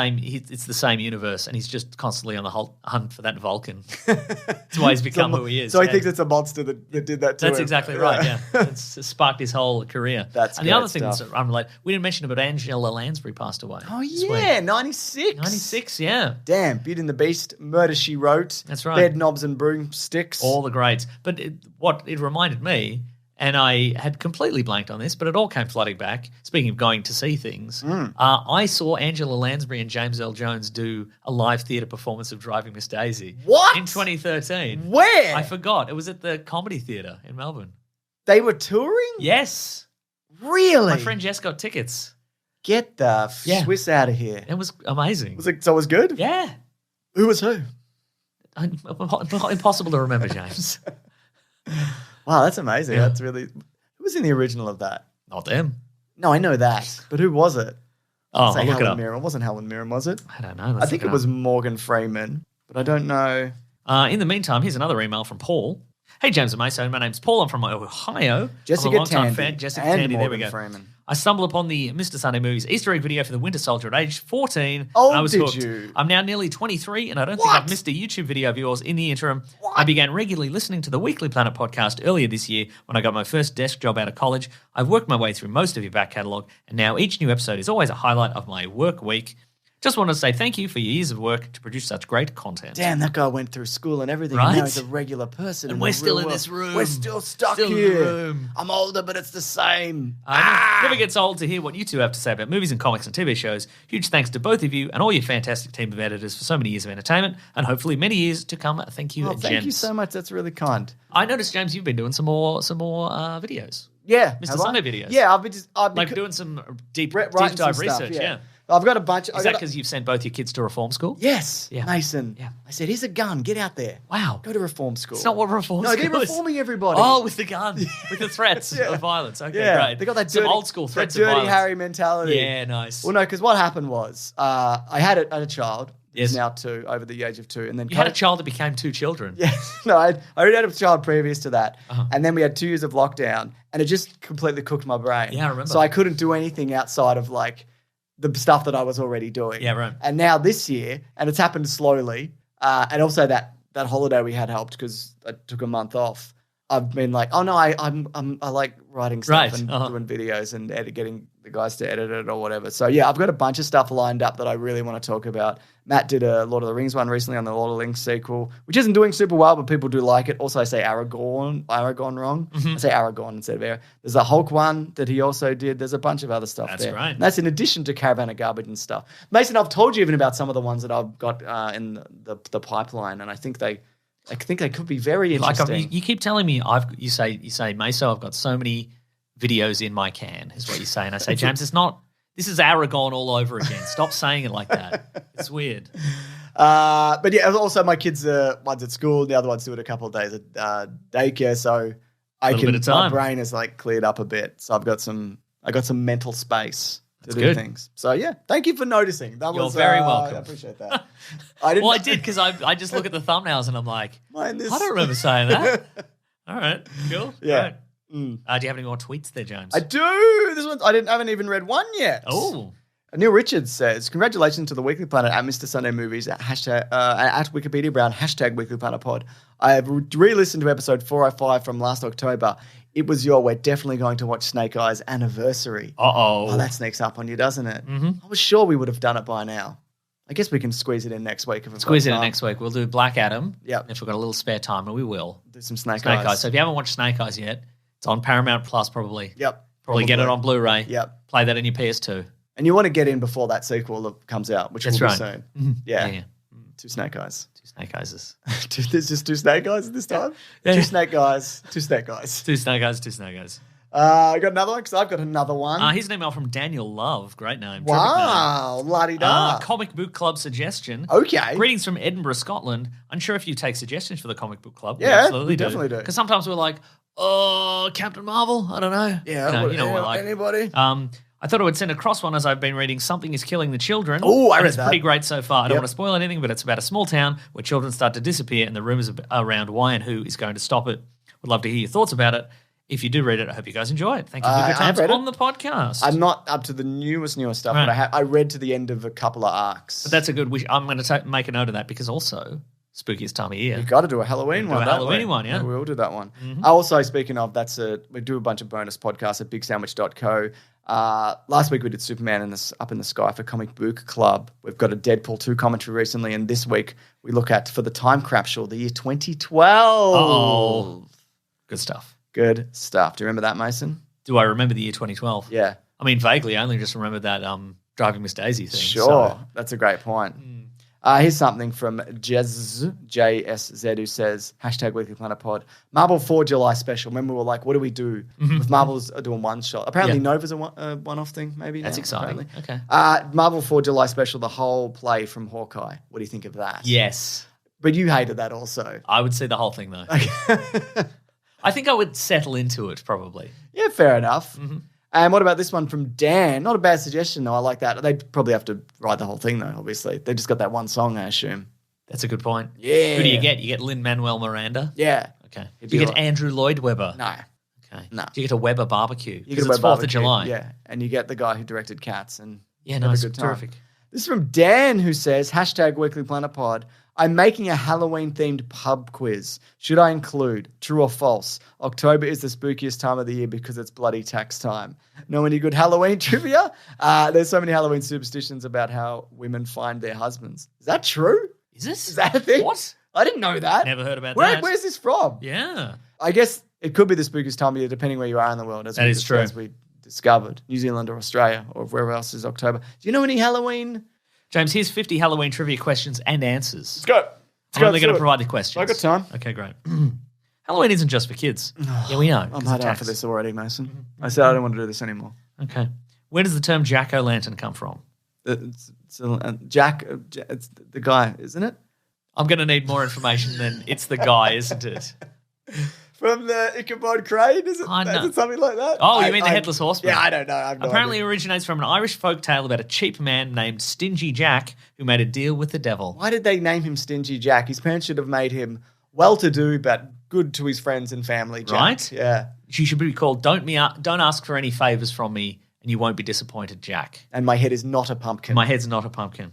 the same universe, and he's just constantly on the hunt for that Vulcan. That's why he's become who he is. So he thinks it's a monster that did that to him. That's exactly right, yeah. It's sparked his whole career. And the other thing that's unrelated, we didn't mention it, but Angela Lansbury passed away. Oh, yeah, 96. 96, yeah. Damn, Beauty and the Beast, Murder, She Wrote. That's right. Bed, Knobs and Broomsticks. All the greats. But what it reminded me... And I had completely blanked on this, but it all came flooding back. Speaking of going to see things, I saw Angela Lansbury and James L. Jones do a live theatre performance of Driving Miss Daisy. What? In 2013. Where? I forgot. It was at the Comedy Theatre in Melbourne. They were touring? Yes. Really? My friend Jess got tickets. Get the Swiss out of here. It was amazing. So it was good? Yeah. Who was who? Impossible to remember, James. Wow, that's amazing. Yeah. That's really... Who was in the original of that? Not them. No, I know that. But who was it? I'll look it up. Mirren. It wasn't Helen Mirren, was it? I don't know. I think it was Morgan Freeman, but I don't know. In the meantime, here's another email from Paul. Hey, James and Mason. My name's Paul. I'm from Ohio. Jessica I'm a long-time Tandy. fan. Jessica and Tandy. Morgan There we go. Freeman. I stumbled upon the Mr. Sunday Movies Easter egg video for the Winter Soldier at age 14. Oh, and I was did hooked. you? I'm now nearly 23, and I don't think I've missed a YouTube video of yours in the interim. What? I began regularly listening to the Weekly Planet podcast earlier this year when I got my first desk job out of college. I've worked my way through most of your back catalogue, and now each new episode is always a highlight of my work week. Just want to say thank you for your years of work to produce such great content. Damn, that guy went through school and everything. Right? And now he's a regular person. And we're still in this room. We're still stuck Still in here. the room. I'm older, but it's the same. Never gets old to hear what you two have to say about movies and comics and TV shows. Huge thanks to both of you and all your fantastic team of editors for so many years of entertainment and hopefully many years to come. Thank you, Thank gents. you so much. That's really kind. I noticed, James, you've been doing some more videos. Yeah. Mr. have Sunday I? videos. Yeah, I've been Doing some deep writing dive some research, stuff, yeah. I've got a bunch. Is that because you've sent both your kids to reform school? Yes, Yeah. Mason. Yeah. I said, here's a gun. Get out there. Wow. Go to reform school. It's not what reform No, school they're is. reforming everybody. Oh, with the gun, with the threats Yeah. of violence. Okay, yeah. great. They got that some dirty, old school threats that of dirty violence. Harry mentality. Yeah, nice. Well, no, because what happened was I had a child. Yes. He's now 2, over the age of 2, and then You had a child that became 2 children. Yes, no, I already had a child previous to that, Uh-huh. and then we had 2 years of lockdown, and it just completely cooked my brain. Yeah, I remember. So I couldn't do anything outside of like the stuff that I was already doing. Yeah, right. And now this year, and it's happened slowly, and also that holiday we had helped because I took a month off. I've been like, oh no, I like writing stuff Right, and uh-huh. doing videos and getting the guys to edit it or whatever. So yeah, I've got a bunch of stuff lined up that I really want to talk about. Matt did a Lord of the Rings one recently on the Lord of the Rings sequel, which isn't doing super well, but people do like it. Also, I say Aragorn wrong. Mm-hmm. I say Aragorn instead of Aragorn. There's a Hulk one that he also did. There's a bunch of other stuff That's there. right. And that's in addition to Caravan of Garbage and stuff. Mason, I've told you even about some of the ones that I've got in the pipeline, and I think they could be very interesting. Like you keep telling me you say Meso, I've got so many videos in my can, is what you say. And I say, James, this is Aragon all over again. Stop saying it like that. It's weird. But yeah, also my kids one's at school, the other one's doing a couple of days at daycare, so Bit of my time. brain is like cleared up a bit. So I got some mental space to do good. things. So yeah, thank you for noticing. That You're was very welcome. I appreciate that. I didn't. Well, I did because I just look at the thumbnails and I'm like, mind this. I don't remember saying that. All right, cool. Yeah. Right. Do you have any more tweets there, James? I do. This one I haven't even read one yet. Oh. Neil Richards says, congratulations to the Weekly Planet at Mr. Sunday Movies at Wikipedia Brown, #Weekly Planet Pod. I have re-listened to episode 405 from last October. It was we're definitely going to watch Snake Eyes anniversary. Uh-oh. Oh, that sneaks up on you, doesn't it? Mm-hmm. I was sure we would have done it by now. I guess we can squeeze it in next week. If Squeeze it in next week. We'll do Black Adam. Yep. If we've got a little spare time, and we will. Do some Snake Snake Eyes. Eyes. So if you haven't watched Snake Eyes yet, it's on Paramount Plus probably. Yep. Probably get it on Blu-ray. Yep. Play that in your PS2. And you want to get in before that sequel that comes out, which That's will right. be soon. Mm-hmm. Yeah. 2 Snake Eyes. 2 Snake Eyes. There's just 2 Snake Eyes this time? Yeah. 2 Snake Eyes. 2 Snake Eyes. 2 Snake Eyes, 2 Snake Eyes. I got another one because I've got another one. Here's an email from Daniel Love. Great name. Wow. La-di-da. Comic Book Club suggestion. Okay. Greetings from Edinburgh, Scotland. Unsure if you take suggestions for the Comic Book Club. Yeah, we definitely do. Because sometimes we're like, oh, Captain Marvel? I don't know. Yeah. You know we're like. Anybody? I thought I would send across one as I've been reading Something is Killing the Children. Oh, I And read it's that. pretty great so far. I don't Yep. want to spoil anything, but it's about a small town where children start to disappear and the rumors around why and who is going to stop it. Would love to hear your thoughts about it. If you do read it, I hope you guys enjoy it. Thank you for your I have times read it. on the podcast. I'm not up to the newest stuff, Right. but I read to the end of a couple of arcs. But that's a good wish. I'm going to make a note of that because also spookiest time of year. You got to do a Halloween one. a don't Halloween we? one, yeah. We will do that one. Also, speaking of, we do a bunch of bonus podcasts at bigsandwich.co. Last week we did Superman Up in the Sky for Comic Book Club. We've got a Deadpool 2 commentary recently, and this week we look at For the Time Capsule, the year 2012. Oh, good stuff. Good stuff. Do you remember that, Mason? Do I remember the year 2012? Yeah. I mean, vaguely. I only just remember that Driving Miss Daisy thing. Sure. So. That's a great point. Here's something from JSZ who says, #Weekly Planet Pod. Marvel 4 July special. Remember we were like, what do we do with Marvel's doing one shot? Apparently Nova's a one-off thing maybe. That's now, exciting. apparently. Okay. Marvel 4 July special, the whole play from Hawkeye. What do you think of that? Yes. But you hated that also. I would see the whole thing, though. I think I would settle into it, probably. Yeah, fair enough. And what about this one from Dan? Not a bad suggestion, though. I like that. They'd probably have to write the whole thing, though, obviously. They just got that one song, I assume. That's a good point. Yeah. Who do you get? You get Lin-Manuel Miranda? Yeah. Okay. It'd Do you be get like- Andrew Lloyd Webber? No. Okay. No. Do you get a Webber barbecue? You Because get it's a 4th of barbecue. July. Yeah. And you get the guy who directed Cats. And Yeah, have a nice. good time. Terrific. This is from Dan, who says, #WeeklyPlanetPod. I'm making a Halloween-themed pub quiz. Should I include true or false? October is the spookiest time of the year because it's bloody tax time. Know any good Halloween trivia? There's so many Halloween superstitions about how women find their husbands. Is that true? Is that a thing? What? I didn't know that. Never heard about that. Where's this from? Yeah. I guess it could be the spookiest time of year, depending where you are in the world. That is true. As we discovered, New Zealand or Australia or wherever else is October. Do you know any Halloween? James, here's 50 Halloween trivia questions and answers. Let's go. I'm only going to provide the questions. I got time. Okay, great. Halloween isn't just for kids. Yeah, we know. I'm hard out for this already, Mason. I said I don't want to do this anymore. Okay. Where does the term jack-o'-lantern come from? It's the guy, isn't it? I'm going to need more information than it's the guy, isn't it? From the Ichabod Crane, is it? Is it something like that? Oh, you mean the Headless Horseman? Yeah, I don't know. Apparently it originates from an Irish folk tale about a cheap man named Stingy Jack who made a deal with the devil. Why did they name him Stingy Jack? His parents should have made him well-to-do but good to his friends and family, Jack. Right? Yeah. She should be called Don't Ask for Any Favours from Me and You Won't Be Disappointed, Jack. And my head is not a pumpkin. My head's not a pumpkin.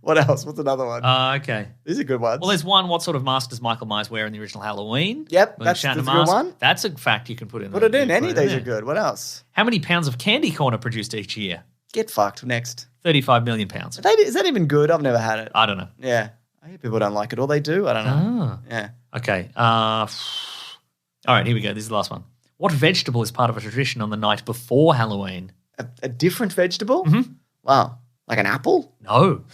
What else? What's another one? Okay. These are good ones. Well, there's one. What sort of mask does Michael Myers wear in the original Halloween? Yep, that's a good one. That's a fact you can put in there. Put it in. Any of these are good. What else? How many pounds of candy corn are produced each year? Get fucked. Next. 35 million pounds. Is that even good? I've never had it. I don't know. Yeah. I hear people don't like it. Or they do. I don't know. Yeah. Okay. All right, here we go. This is the last one. What vegetable is part of a tradition on the night before Halloween? A different vegetable? Mm-hmm. Wow. Like an apple? No.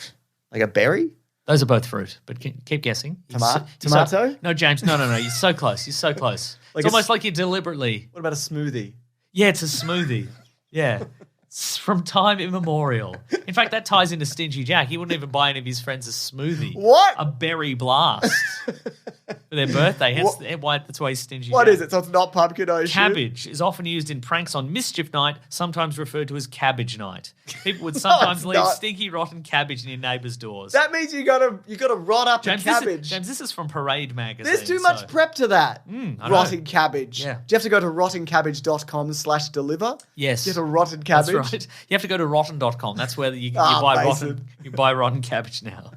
Like a berry? Those are both fruit, but keep guessing. Tomato? No, James. No. You're so close. You're so close. It's almost like you deliberately. What about a smoothie? Yeah, it's a smoothie. Yeah. It's from time immemorial. In fact, that ties into Stingy Jack. He wouldn't even buy any of his friends a smoothie. What? A berry blast for their birthday. That's why he's Stingy What Jack. is it? So it's not pumpkin, I assume? Cabbage is often used in pranks on Mischief Night, sometimes referred to as Cabbage Night. People would sometimes leave stinky, rotten cabbage in your neighbours' doors. That means you gotta rot up a cabbage. James, this is from Parade magazine. There's too much prep to that. Rotting cabbage. Yeah. Do you have to go to rottencabbage.com/deliver? Yes. Get a rotten cabbage. That's right. You have to go to rotten.com. That's where you buy Mason. rotten cabbage now.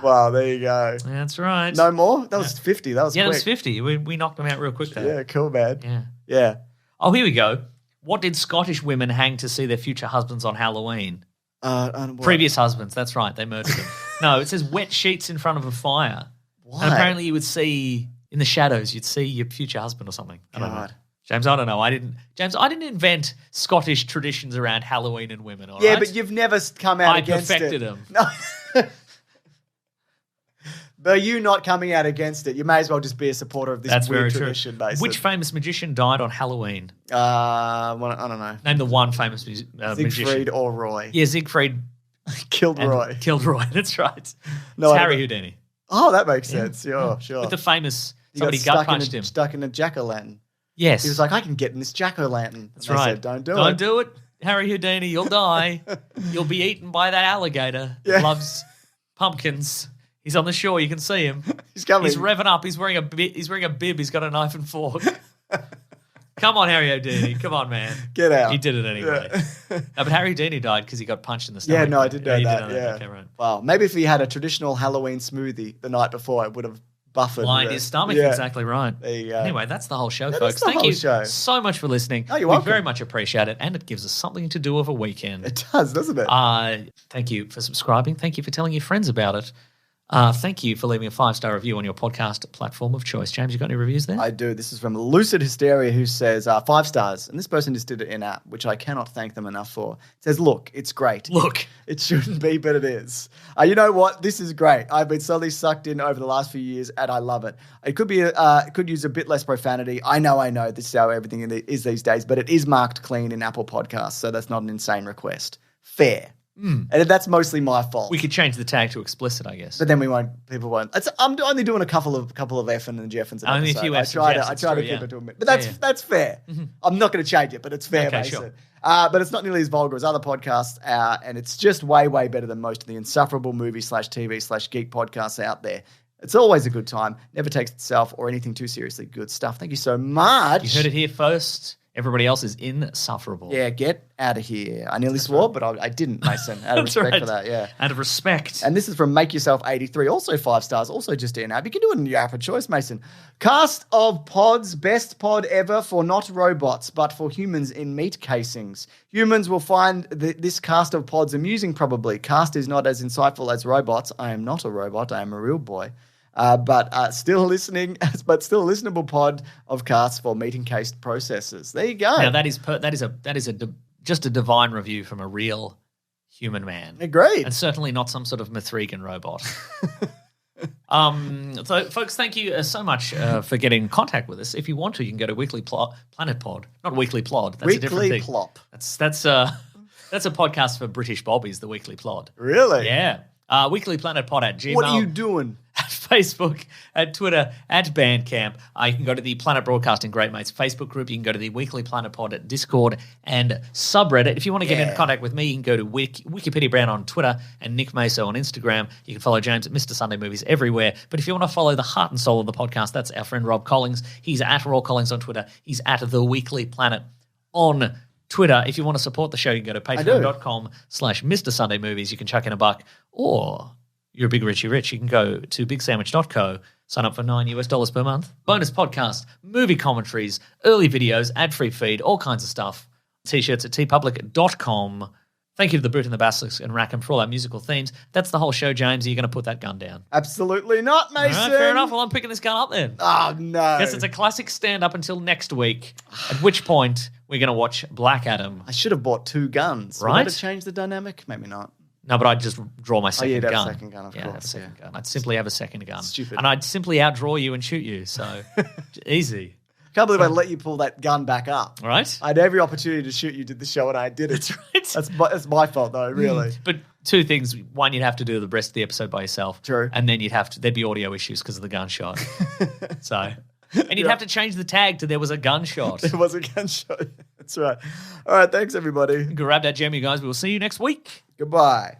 Wow, there you go. That's right. No more? That was 50. That was quick. That was 50. We knocked them out real quick there. Yeah, cool, man. Yeah. Oh, here we go. What did Scottish women hang to see their future husbands on Halloween? Previous husbands. That's right. They murdered them. No, it says wet sheets in front of a fire. Why? And apparently you would see, in the shadows, you'd see your future husband or something. I don't know. James, I don't know. I didn't invent Scottish traditions around Halloween and women, all right? Yeah, but you've never come out against it. I perfected them. No. But you not coming out against it, you may as well just be a supporter of this weird tradition, basically. Which famous magician died on Halloween? I don't know. Name the one famous magician. Siegfried or Roy. Yeah, Siegfried killed Roy. Killed Roy, that's right. No, it's Harry Houdini. Oh, that makes sense. Sure. With the famous, somebody gut punched him. Stuck in a jack-o'-lantern. Yes. He was like, I can get in this jack-o'-lantern. That's right. Said, don't do it. Don't do it, Harry Houdini. You'll die. You'll be eaten by that alligator that loves pumpkins. He's on the shore. You can see him. He's coming. He's revving up. He's wearing a bib. He's got a knife and fork. Come on, Harry Houdini. Come on, man. Get out. He did it anyway. No, but Harry Houdini died because he got punched in the stomach. Yeah, no, I did know that. Yeah. Okay, right. Wow. Maybe if he had a traditional Halloween smoothie the night before, it would have buffered. Lined his stomach. Yeah. Exactly right. There you go. Anyway, that's the whole show, folks. Thank you so much for listening. Oh, you're welcome. We very much appreciate it, and it gives us something to do over a weekend. It does, doesn't it? Thank you for subscribing. Thank you for telling your friends about it. Thank you for leaving a 5-star review on your podcast platform of choice. James, you got any reviews there? I do. This is from Lucid Hysteria, who says 5 stars. And this person just did it in-app, which I cannot thank them enough for. It says, look, it's great. Look. It shouldn't be, but it is. You know what? This is great. I've been slowly sucked in over the last few years, and I love it. It could be, could use a bit less profanity. I know. This is how everything is these days, but it is marked clean in Apple Podcasts, so that's not an insane request. Fair. And that's mostly my fault. We could change the tag to explicit, I guess. But then people won't. I'm only doing a couple of F and Jeffins. Only a few F's and Jeffs. I try to keep it to a minute. But that's fair. Mm-hmm. I'm not going to change it, but it's fair, okay, Mason. Sure. But it's not nearly as vulgar as other podcasts, and it's just way, way better than most of the insufferable movie/TV/geek podcasts out there. It's always a good time. Never takes itself or anything too seriously. Good stuff. Thank you so much. You heard it here first. Everybody else is insufferable. Yeah, get out of here. I nearly swore, but I didn't, Mason. Out of That's respect right. for that, yeah. Out of respect. And this is from Make Yourself 83, also 5 stars, also just in app. You can do it in your app of choice, Mason. Cast of pods, best pod ever for not robots, but for humans in meat casings. Humans will find this cast of pods amusing, probably. Cast is not as insightful as robots. I am not a robot. I am a real boy. But still listenable pod of casts for meat encased processors. There you go. Now that is just a divine review from a real human man. Agreed. And certainly not some sort of Mithrigan robot. So, folks, thank you so much for getting in contact with us. If you want to, you can go to Weekly Planet Pod, not Weekly Plod. That's a different thing. Plop. That's a podcast for British bobbies. The Weekly Plod. Really? Yeah. Weekly Planet Pod at Gmail. What are you doing? At Facebook, at Twitter, at Bandcamp. You can go to the Planet Broadcasting Great Mates Facebook group. You can go to the Weekly Planet Pod at Discord and subreddit. If you want to get in contact with me, you can go to Wikipedia Brown on Twitter and Nick Maso on Instagram. You can follow James at Mr. Sunday Movies everywhere. But if you want to follow the heart and soul of the podcast, that's our friend Rob Collins. He's at Raw Collins on Twitter. He's at The Weekly Planet on Twitter. If you want to support the show, you can go to patreon.com/Mr. Sunday Movies. You can chuck in $1, or you're a big Richie Rich, you can go to bigsandwich.co, sign up for $9 per month. Bonus podcast, movie commentaries, early videos, ad-free feed, all kinds of stuff. T-shirts at tpublic.com. Thank you to the Brute and the Basilisk and Rackham for all our musical themes. That's the whole show, James. Are you going to put that gun down? Absolutely not, Mason. All right, fair enough. Well, I'm picking this gun up then. Oh, no. Yes, it's a classic stand-up until next week, at which point we're going to watch Black Adam. I should have bought 2 guns. Right? Would that have changed the dynamic? Maybe not. No, but I'd just draw my second gun. Have a second gun, of course. Have a second gun. I'd simply have a second gun. Stupid. And I'd simply outdraw you and shoot you. So, easy. Can't believe I let you pull that gun back up. All right? I had every opportunity to shoot you, did the show, and I did it. That's right. That's my fault, though, really. But 2 things. One, you'd have to do the rest of the episode by yourself. True. And then there'd be audio issues because of the gunshot. And you'd have to change the tag to there was a gunshot. There was a gunshot. That's right. All right, thanks, everybody. Grab that gem, you guys. We will see you next week. Goodbye.